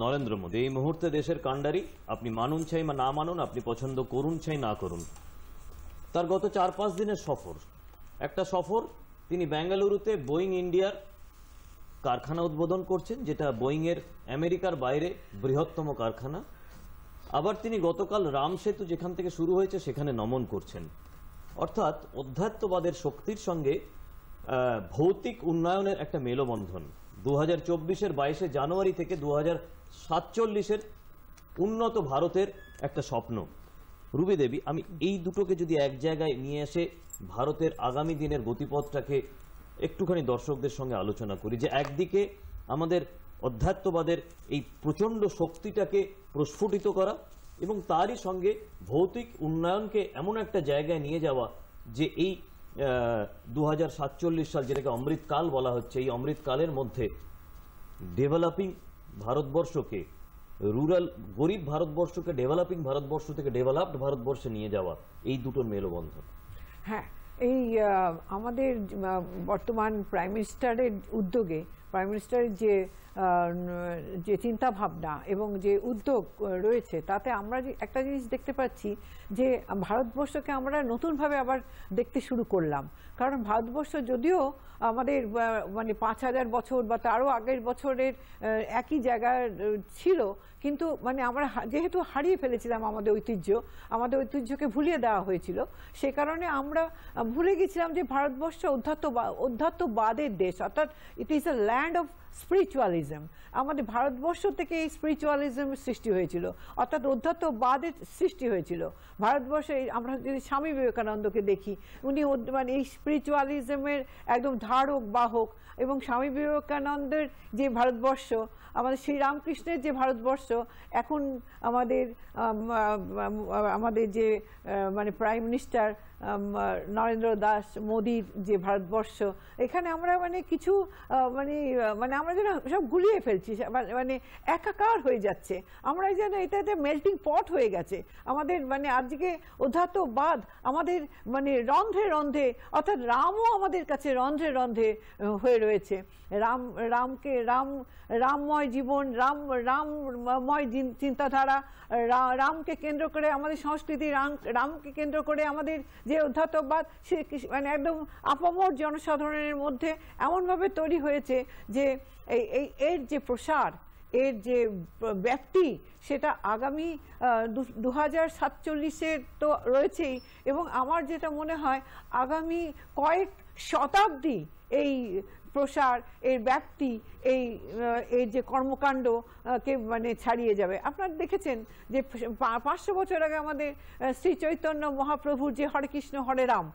নরেন্দ্র মোদী এই মুহূর্তে দেশের কাণ্ডারি, আপনি মানুন চাই বা না মানুন, আপনি পছন্দ করুন চাই না করুন, তার গত 4-5 দিনের সফর, একটা সফর তিনি বেঙ্গালুরুতে বোয়িং ইন্ডিয়ার কারখানা উদ্বোধন করছেন, যেটা বোয়িং এর আমেরিকার বাইরে বৃহত্তম কারখানা। আবার তিনি গতকাল রাম সেতু যেখান থেকে শুরু হয়েছে সেখানে নমন করছেন। অর্থাৎ অধ্যাত্মবাদের শক্তির সঙ্গে ভৌতিক উন্নয়নের একটা মেলবন্ধন। 2024-এর 22শে জানুয়ারি থেকে 2047-এর উন্নত ভারতের একটা স্বপ্ন। রুবি দেবী, আমি এই দুটোকে যদি এক জায়গায় নিয়ে এসে ভারতের আগামী দিনের গতিপথটাকে একটুখানি দর্শকদের সঙ্গে আলোচনা করি, যে একদিকে আমাদের অধ্যাত্মবাদের এই প্রচণ্ড শক্তিটাকে প্রস্ফুটিত করা এবং তারই সঙ্গে ভৌতিক উন্নয়নকে এমন একটা জায়গায় নিয়ে যাওয়া যে এই 2047 সাল, যেটাকে অমৃতকাল বলা হচ্ছে, এই অমৃতকালের মধ্যে ডেভেলপিং ভারতবর্ষকে, রুরাল গরিব ভারতবর্ষকে ডেভেলপিং ভারতবর্ষ থেকে ডেভেলপড ভারতবর্ষে নিয়ে যাওয়া, এই দুটোর মেলবন্ধন। হ্যাঁ, এই আমাদের বর্তমান প্রাইম মিনিস্টারের উদ্যোগে, প্রাইম মিনিস্টারের যে চিন্তা ভাবনা এবং যে উদ্যোগ রয়েছে, তাতে আমরা একটা জিনিস দেখতে পাচ্ছি যে ভারতবর্ষকে আমরা নতুনভাবে আবার দেখতে শুরু করলাম। কারণ ভারতবর্ষ যদিও আমাদের মানে 5000 বছর বা তারও আগের বছরের একই জায়গায় ছিল, কিন্তু মানে আমরা যেহেতু হারিয়ে ফেলেছিলাম আমাদের ঐতিহ্যকে ভুলিয়ে দেওয়া হয়েছিল, সে কারণে আমরা ভুলে গেছিলাম যে ভারতবর্ষ অধ্যাত্মবাদের দেশ, অর্থাৎ it is a land of spiritualism. আমাদের ভারতবর্ষ থেকে এই স্পিরিচুয়ালিজমের সৃষ্টি হয়েছিল, অর্থাৎ অধ্যাত্মবাদের সৃষ্টি হয়েছিল ভারতবর্ষে। আমরা যদি স্বামী বিবেকানন্দকে দেখি, উনি মানে এই স্পিরিচুয়ালিজমের একদম ধারক বাহক। এবং স্বামী বিবেকানন্দের যে ভারতবর্ষ, আমাদের শ্রীরামকৃষ্ণের যে ভারতবর্ষ, এখন আমাদের যে মানে প্রাইম মিনিস্টার নরেন্দ্র দাস মোদীর যে ভারতবর্ষ, এখানে আমরা মানে কিছু মানে আমরা যেন সব গুলিয়ে ফেলছি, মানে একাকার হয়ে যাচ্ছে। আমরা যেন এটা মেল্টিং পট হয়ে গেছে আমাদের। মানে আজকে অধ্যাত্মবাদ আমাদের মানে রন্ধ্রে রন্ধ্রে, অর্থাৎ রামও আমাদের কাছে রন্ধ্রে রন্ধ্রে হয়ে রয়েছে। রামময় জীবন, রামময় চিন্তাধারা, রামকে কেন্দ্র করে আমাদের সংস্কৃতি, রামকে কেন্দ্র করে আমাদের যে অধ্যাত্মবাদ, সে মানে একদম আপামর জনসাধারণের মধ্যে এমনভাবে তৈরি হয়েছে যে এর যে প্রসার, এর যে ব্যাপ্তি, সেটা আগামী 2047-এর তো রয়েছেই, এবং আমার যেটা মনে হয় আগামী কয়েক শতাব্দী এই প্রসার, এর ব্যাপ্তি, এই যে কর্মকাণ্ড কে মানে ছাড়িয়ে যাবে। আপনারা দেখেছেন যে 500 বছর আগে আমাদের শ্রী চৈতন্য মহাপ্রভুর যে হরে কৃষ্ণ হরে রাম,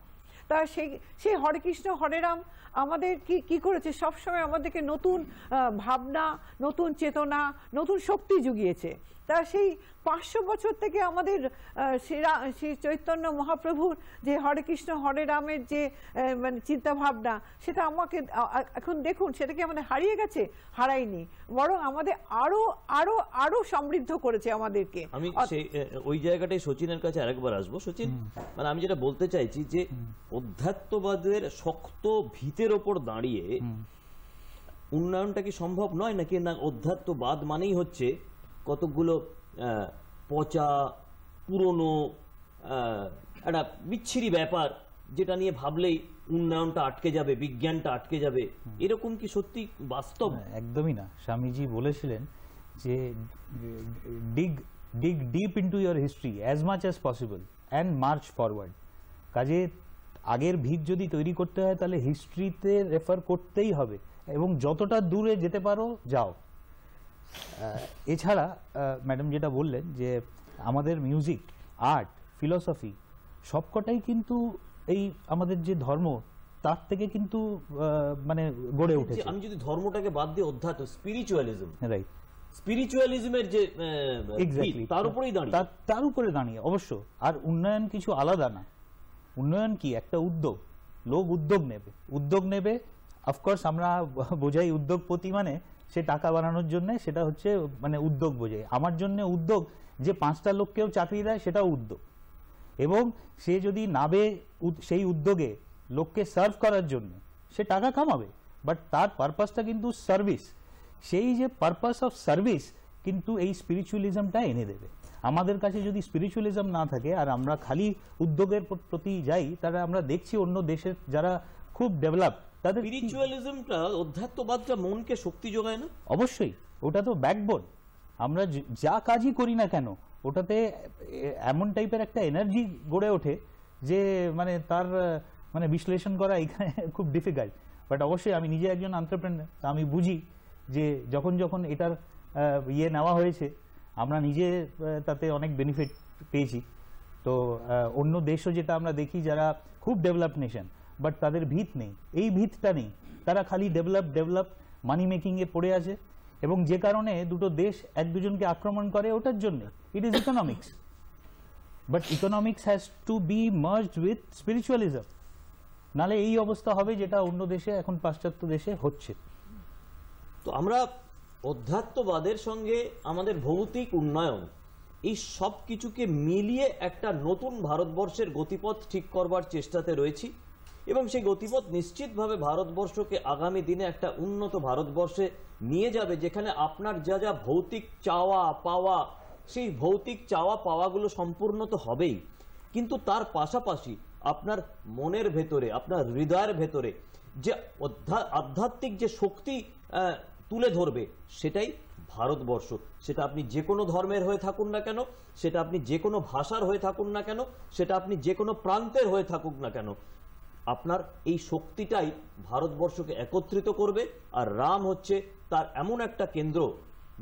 তা সেই হরে কৃষ্ণ হরে রাম আমাদের কি করেছে, সবসময় আমাদেরকে নতুন ভাবনা, নতুন চেতনা, নতুন শক্তি জুগিয়েছে। তা সেই 500 বছর থেকে আমাদের শ্রী চৈতন্য মহাপ্রভুর যে হরে কৃষ্ণ হরে রামের যে মানে চিন্তা ভাবনা, সেটা আমাকে এখন দেখুন, সেটা কি আমাদের হারিয়ে গেছে? হারায়নি, বরং আমাদের আরো আরো আরো সমৃদ্ধ করেছে আমাদেরকে। আমি ওই জায়গাটায় সচিনের কাছে আরেকবার আসবো। সচিন, মানে আমি যেটা বলতে চাইছি যে অধ্যাত্মবাদের শক্ত ভিতের ওপর দাঁড়িয়ে উন্নয়নটা কি সম্ভব নয়, নাকি না অধ্যাত্মবাদ মানেই হচ্ছে কতগুলো পচা পুরনো একটা বিচ্ছিরি ব্যাপার, যেটা নিয়ে ভাবলেই উন্নয়নটা আটকে যাবে, বিজ্ঞানটা আটকে যাবে, এরকম কি সত্যি বাস্তব? একদমই না। স্বামীজি বলেছিলেন যে dig deep into your history as much as possible and march forward। কাজে আগের ভিত যদি তৈরি করতে হয় তাহলে হিস্ট্রিতে রেফার করতেই হবে, এবং যতটা দূরে যেতে পারো যাও। এছাড়া ম্যাডাম যেটা বললেন যে আমাদের মিউজিক, আর্ট, ফিলসফি সবকটাই কিন্তু এই আমাদের যে ধর্ম, তার থেকে কিন্তু মানে গড়ে উঠেছে। আমি যদি ধর্মটাকে বাদ দিয়ে অধ্যাত্ম, স্পিরিচুয়ালিজম, রাইট, স্পিরিচুয়ালিজমের যে তার উপরে দাঁড়িয়ে অবশ্য। আর উন্নয়ন কিছু আলাদা না। উন্নয়ন কি একটা উদ্যোগ, লোক উদ্যোগ নেবে। অফকোর্স আমরা বোঝাই উদ্যোগপতি মানে সে টাকা বানানোর জন্য, সেটা হচ্ছে মানে উদ্যোগ বোঝায়। আমার জন্য উদ্যোগ যে 5টা লোককেও চাকরি দেয়, সেটাও উদ্যোগ। এবং সে যদি নাবে সেই উদ্যোগে লোককে সার্ভ করার জন্য, সে টাকা কামাবে। বাট তার পারপাসটা কিন্তু সার্ভিস। সেই যে পারপাস অফ সার্ভিস কিন্তু এই স্পিরিচুয়ালিজমটা এনে দেবে। আমাদের কাছে যদি স্পিরিচুয়ালিজম না থাকে আর আমরা খালি উদ্যোগের প্রতি যাই, তাহলে আমরা দেখছি অন্য দেশের যারা খুব ডেভেলপ তাদের স্পিরিচুয়ালিজমটা, অধ্যাত্মবাদটা মনকে শক্তি যোগায় না? অবশ্যই, ওটা তো ব্যাকবোন। আমরা যা কাজই করি না কেন ওটাতে এমন টাইপের একটা এনার্জি গড়ে ওঠে যে মানে তার মানে বিশ্লেষণ করা এখানে খুব ডিফিকাল্ট। বাট অবশ্যই আমি নিজে একজন এন্টারপ্রেনার, তা আমি বুঝি যে যখন যখন এটার ইয়ে নেওয়া হয়েছে আমরা নিজে তাতে অনেক বেনিফিট পেয়েছি। তো অন্য দেশও যেটা আমরা দেখি যারা খুব ডেভেলপ নেশন বাট তাদের ভিত নেই, এই ভিতটা নেই, তারা খালি ডেভেলপ মানি মেকিং এ পড়ে আছে, এবং যে কারণে দুটো দেশ এক দুজনকে আক্রমণ করে ওটার জন্য। It is economics, but economics has to be merged with spiritualism, নালে এই অবস্থা হবে যেটা অন্য দেশে এখন পাশ্চাত্য দেশে হচ্ছে। তো আমরা অধ্যাত্মবাদের সঙ্গে আমাদের ভৌতিক উন্নয়ন, এই সব কিছুকে মিলিয়ে একটা নতুন ভারতবর্ষের গতিপথ ঠিক করবার চেষ্টাতে রয়েছি, এবং সেই গতিপথ নিশ্চিতভাবে ভারতবর্ষকে আগামী দিনে একটা উন্নত ভারতবর্ষে নিয়ে যাবে, যেখানে আপনার যা যা ভৌতিক চাওয়া পাওয়া, সেই ভৌতিক চাওয়া পাওয়াগুলো সম্পূর্ণ তো হবেই, কিন্তু তার পাশাপাশি আপনার মনের ভেতরে, আপনার হৃদয়ের ভেতরে যে আধ্যাত্মিক যে শক্তি তুলে ধরবে, সেটাই ভারতবর্ষ। সেটা আপনি যে কোনো ধর্মের হয়ে থাকুন না কেন, সেটা আপনি যে কোনো ভাষার হয়ে থাকুন না কেন, সেটা আপনি যে কোনো প্রান্তের হয়ে থাকুক না কেন, আপনার এই শক্তিটাই ভারতবর্ষকে একত্রিত করবে। আর রাম হচ্ছে তার এমন একটা কেন্দ্র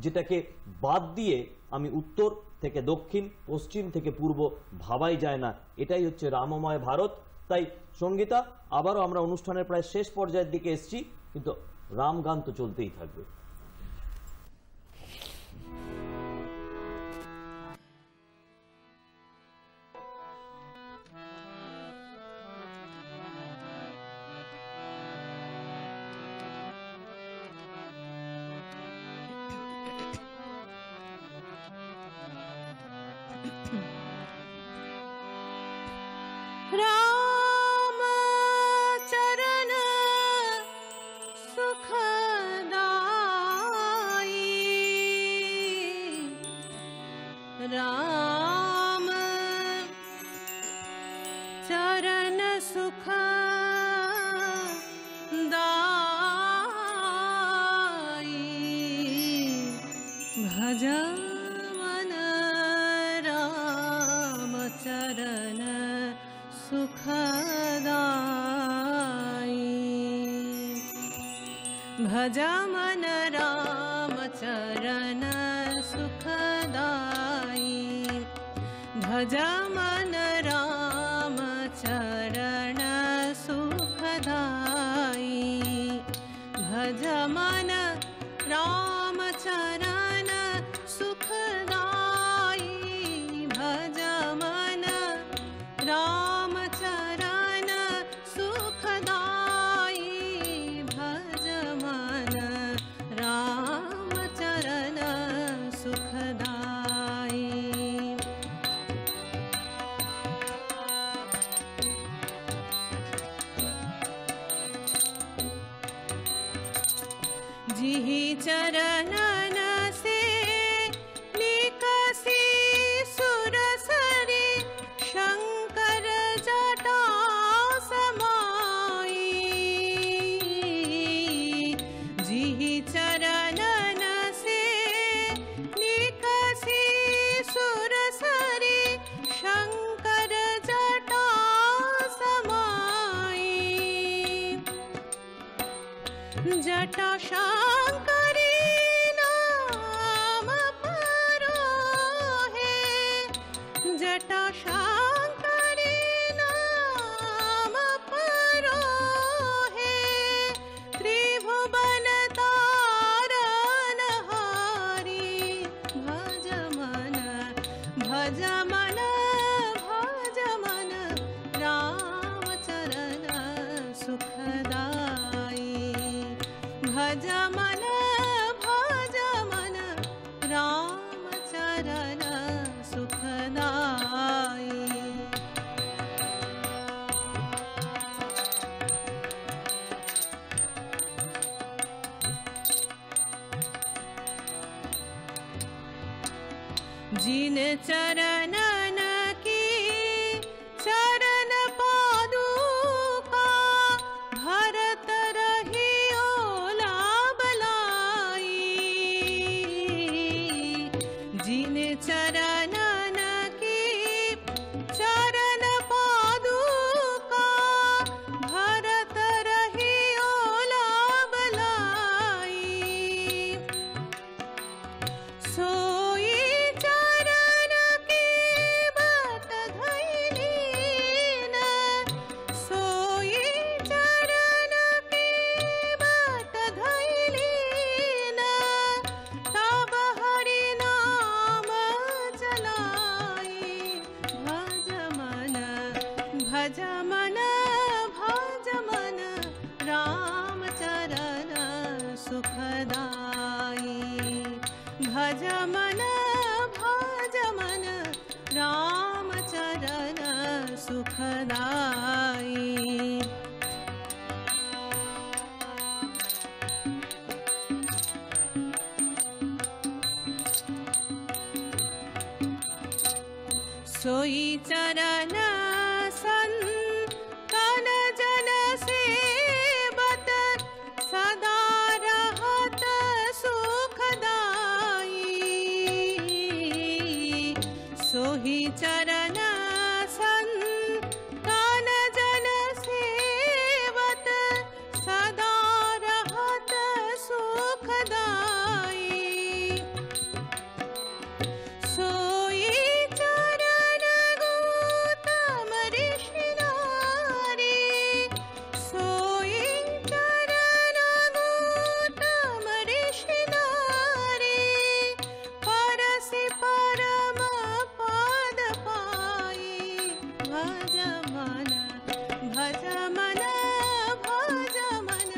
যেটাকে বাদ দিয়ে আমি উত্তর থেকে দক্ষিণ, পশ্চিম থেকে পূর্ব ভাবাই যায় না। এটাই হচ্ছে রামময় ভারত। তাই সঙ্গীতা, আবারও আমরা অনুষ্ঠানের প্রায় শেষ পর্যায়ের দিকে এসেছি, কিন্তু রাম গান তো চলতেই থাকবে। राम चरण सुखदाई, राम चरण सुखदाई, भज मन राम चरण सुखदाई, भज मन राम चरण सुखदाई, भज मन राम चरण सुखदाई, भज मन राम चरण सुखदाई, भज मन राम चरण सुखदाई, भज मन राम चरण सुखदाई। जिहि चरणन से निकसी सुरसरी, शंकर जटा समाई, जिहि चरणन से निकसी सुरसरी, शंकर जटा समाई, जटा शंकरी नाम परोहे, जटा शंकरी नाम परोहे, त्रिभुवन तारनहारी, भज मन भज मन भज मन राम चरण सुखदाई, भज मन राम चरण सुखदाई। जिन चरणन की चरण पादुका भरत रहियो लाभ लाई। जिन चरणन की चरण पादुका भरत रहियो लाभ लाई। सोई चरण के बत धइलीन, सोई चरण के बत धइलीन, तब हरि नाम चलाई। भज मन भज मन भज मन राम चरण सुखदाई। भज मन राम चरण सुखदाई। सोई चरण संतन जन सेवत सदा रहत सुखदाई। सोही चरण संतन जन सेवत सदा रहत सुखदाई। सोई चरण गौतम ऋषि नारी, सोई चरण गौतम ऋषि नारी, परसि परम पद पाई। भज मन भज मन भज मन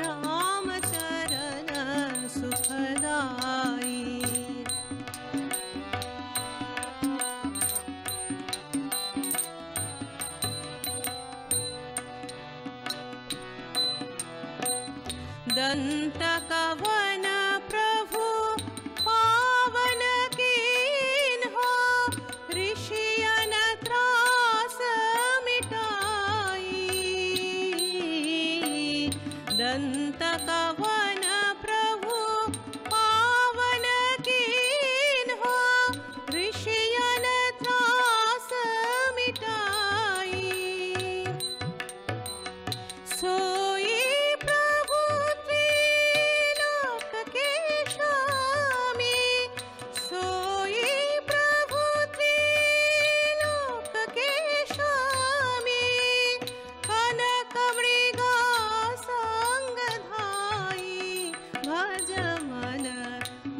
राम चरण सुखदाई। दंत कवन प्रभु पावन कीन्हो, ऋषियन त्रास मिटाई। दंत कवन प्रभु पावन कीन्हो, ऋषियन त्रास मिटाई। सोई प्रभु त्रिलोक के स्वामी, सोई प्रभु त्रिलोक के स्वामी, कनक मृगा संग धाई। भज मन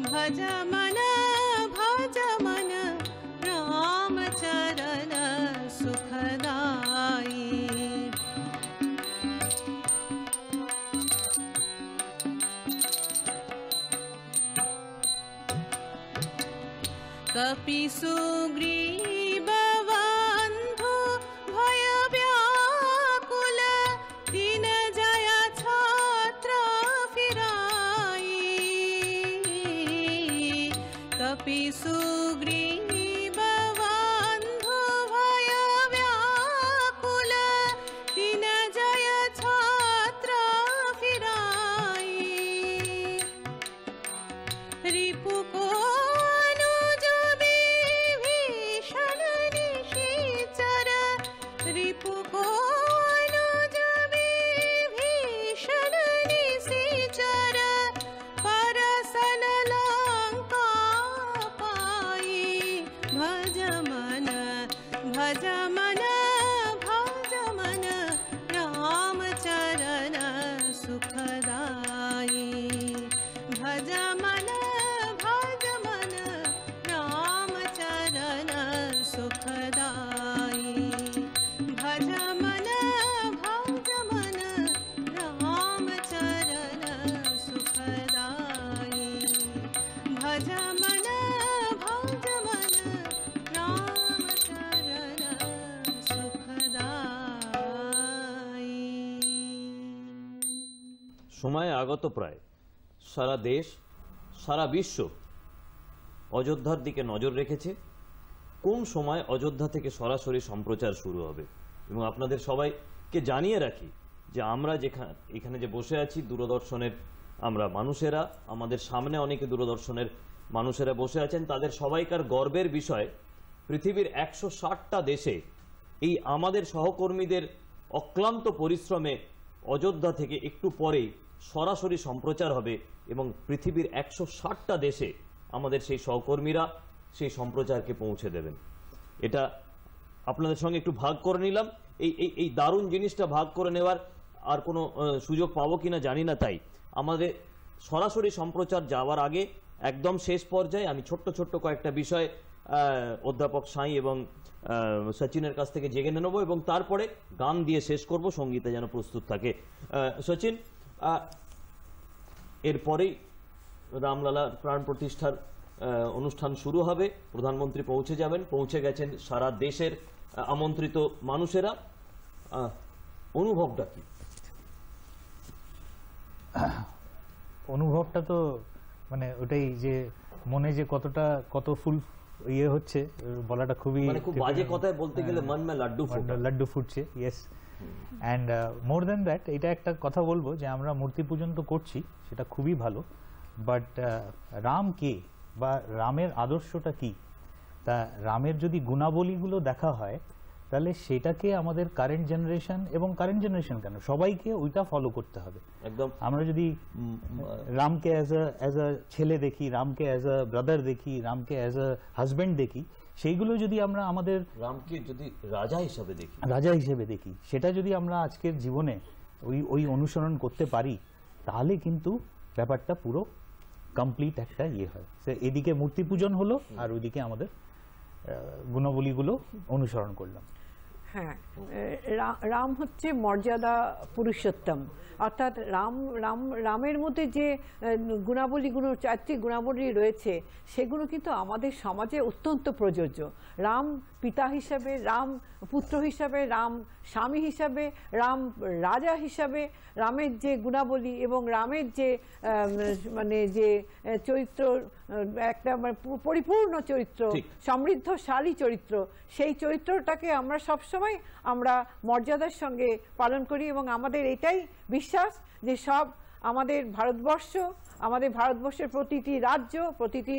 भज मन भज मन राम चरण सुखदाई। कपि सुग्रीव बंधु भय व्याकुल, दीन जय छात्र फिराई। कपि सुग्रीव बंधु भय व्याकुल, दीन जय छात्र फिराई। रिपु को अनुज विभीषण निशिचर, रिपु को अनुज विभीषण निशिचर, परसन लंका पाई। भज मन भज मन भज मन राम चरण सुखदाई। भज मन राम चरण सुखदाई। भज मन राम चरण सुखदाई। भज मन राम चरण सुखदाई। সময় আগত প্রায় সারা দেশ সারা বিশ্ব অযোধ্যার দিকে নজর রেখেছে। কোন সময় অযোধ্যা থেকে সরাসরি সম্প্রচার শুরু হবে? এবং আপনাদের সবাইকে জানিয়ে রাখি যে আমরা এখানে যে বসে আছি দূরদর্শনের আমরা মানুষেরা, আমাদের সামনে অনেকে দূরদর্শনের মানুষেরা বসে আছেন, তাদের সবাইকার গর্বের বিষয় পৃথিবীর 160টা দেশে এই আমাদের সহকর্মীদের অক্লান্ত পরিশ্রমে অযোধ্যা থেকে একটু পরেই সরাসরি সম্প্রচার হবে এবং পৃথিবীর 160টা দেশে আমাদের সেই সহকর্মীরা সেই সম্প্রচারকে পৌঁছে দেবেন। এটা আপনাদের সঙ্গে একটু ভাগ করে নিলাম। এই দারুণ জিনিসটা ভাগ করে নেওয়ার আর কোনো সুযোগ পাবো কিনা জানি না, তাই আমাদের সরাসরি সম্প্রচার যাওয়ার আগে একদম শেষ পর্যায়ে আমি ছোট্ট ছোট্ট কয়েকটা বিষয় অধ্যাপক সাঁই এবং সচিনের কাছ থেকে জেগে নেব এবং তারপরে গান দিয়ে শেষ করব, সঙ্গীতে যেন প্রস্তুত থাকে। সচিন, এরপরেই রামলালার প্রাণ প্রতিষ্ঠার অনুষ্ঠান শুরু হবে, প্রধানমন্ত্রী পৌঁছে যাবেন, পৌঁছে গেছেন সারা দেশের আমন্ত্রিত মানুষেরা। অনুভবটা কি? অনুভবটা তো মানে ওটাই যে মনে যে কত ফুল ইয়ে হচ্ছে বলাটা খুবই খুব বাজে কথায় বলতে গেলে মন মে লাড্ডু ফুটছে। Yes, and more than that এটা একটা কথা বলবো যে আমরা মূর্তি পূজন তো করছি, সেটা খুবই ভালো, বাট রাম কে বা রামের আদর্শটা কি, তা রামের যদি গুণাবলীগুলো দেখা হয় তাহলে সেটাকে আমাদের কারেন্ট জেনারেশন এবং কারেন্ট জেনারেশন কেন সবাইকে ওইটা ফলো করতে হবে একদম। আমরা যদি রামকে অ্যাজ আ ছেলে দেখি, রামকে অ্যাজ আ ব্রাদার দেখি, রামকে অ্যাজ আ হাজব্যান্ড দেখি, সেইগুলো যদি আমরা আমাদের রামকে যদি রাজা হিসেবে দেখি, সেটা যদি আমরা আজকের জীবনে ওই অনুসরণ করতে পারি তাহলে কিন্তু ব্যাপারটা পুরো কমপ্লিট একটা ইয়ে হয়। এদিকে মূর্তি পূজন হলো আর ওইদিকে আমাদের গুণাবলীগুলো অনুসরণ করলাম। হ্যাঁ, রাম হচ্ছে মর্যাদা পুরুষোত্তম, অর্থাৎ রামের মধ্যে যে গুণাবলীগুলো, 4টি গুণাবলী রয়েছে সেগুলো কিন্তু আমাদের সমাজে অত্যন্ত প্রযোজ্য। রাম পিতা হিসাবে, রাম পুত্র হিসাবে, রাম স্বামী হিসাবে, রাম রাজা হিসাবে, রামের যে গুণাবলী এবং রামের যে মানে যে চরিত্র, একটা পরিপূর্ণ চরিত্র, সমৃদ্ধশালী চরিত্র, সেই চরিত্রটাকে আমরা সবসময় আমরা মর্যাদার সঙ্গে পালন করি এবং আমাদের এটাই বিশ্বাস যে সব আমাদের ভারতবর্ষের প্রতিটি রাজ্য, প্রতিটি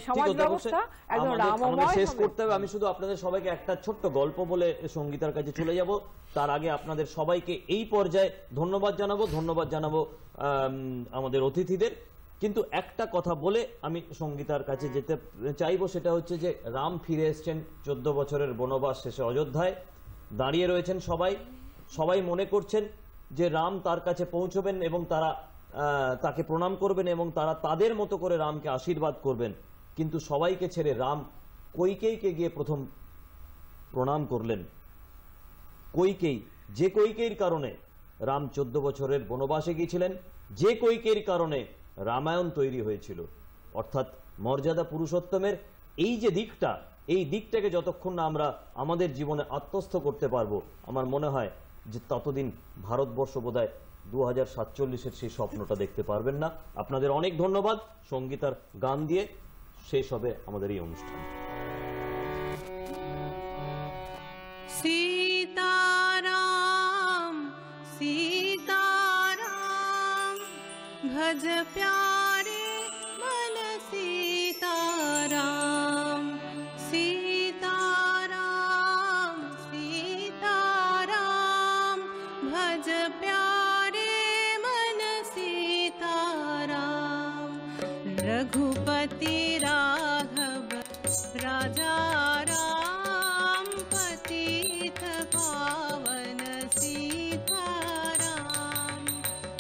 সমাজ ব্যবস্থা একদম রামময় শেষ করতে হবে। আমি শুধু আপনাদের সবাইকে একটা ছোট্ট গল্প বলে সঙ্গীতার কাছে চলে যাব। তার আগে আপনাদের সবাইকে এই পর্যায়ে ধন্যবাদ জানাবো আমাদের অতিথিদের। কিন্তু একটা কথা বলে আমি সঙ্গীতার কাছে যেতে চাইবো, সেটা হচ্ছে যে রাম ফিরে এসছেন 14 বছরের বনবাস শেষে অযোধ্যায়, দাঁড়িয়ে রয়েছেন সবাই মনে করছেন যে রাম তার কাছে পৌঁছবেন এবং তারা তাকে প্রণাম করবেন এবং তারা তাদের মতো করে রামকে আশীর্বাদ করবেন। কিন্তু সবাইকে ছেড়ে রাম কৈকেয়ীকে গিয়ে প্রথম প্রণাম করলেন। যে কৈকেয়ীর কারণে রাম 14 বছরের বনবাসে গিয়েছিলেন, যে কৈকেয়ীর কারণে রামায়ণ তৈরি হয়েছিল। অর্থাৎ মর্যাদা পুরুষোত্তমের এই যে দিকটা, এই দিকটাকে যতক্ষণ না আমরা আমাদের জীবনে আত্মস্থ করতে পারবো, আমার মনে হয় যে ততদিন ভারতবর্ষ বোধহয় 2047-এর সেই স্বপ্নটা দেখতে পারবেন না। আপনাদের অনেক ধন্যবাদ। সঙ্গীতার গান দিয়ে শেষ হবে আমাদের এই অনুষ্ঠান। सीताराम सीताराम भज प्यारे मन सीताराम सीताराम सीताराम भज प्यारे मन सीताराम रघुपति राघव राजा राम पतित पावन सीताराम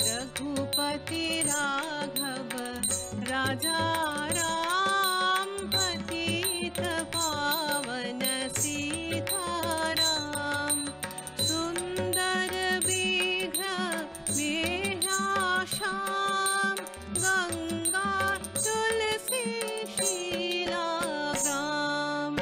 रघुपति राघव राजा राम पतित पावन सीताराम सुंदर विग्रह श्याम गंगा तुलसी शीला ग्राम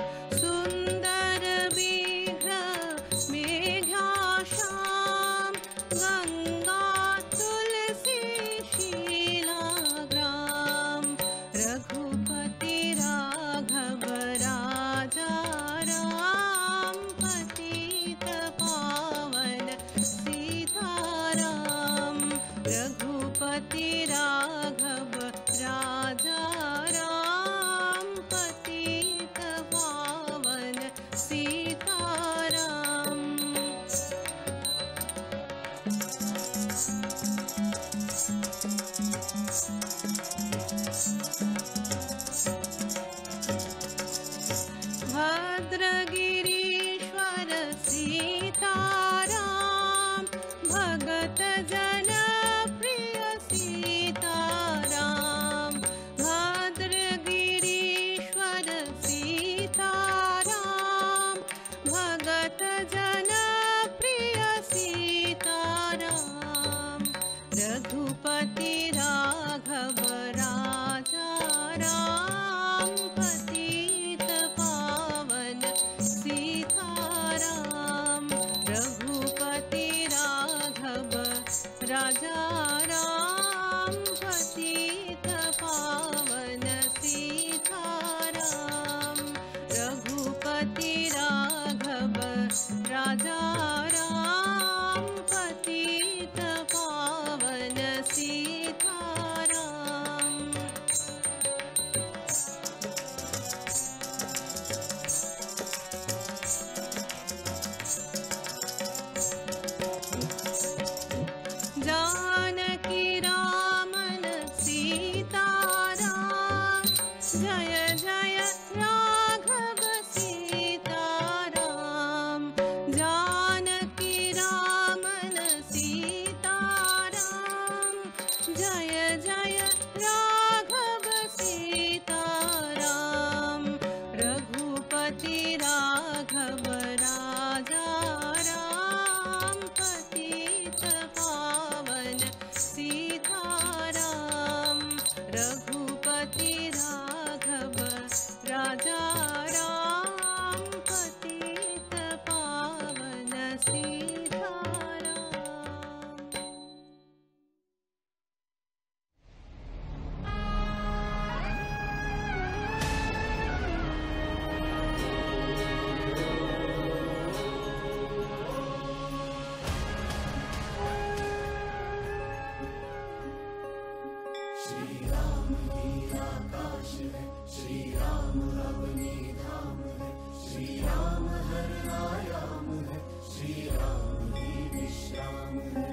श्री राम ही आकाश है, श्री राम अपनी धाम है, श्री राम हर आयाम है, श्री राम ही विश्राम है।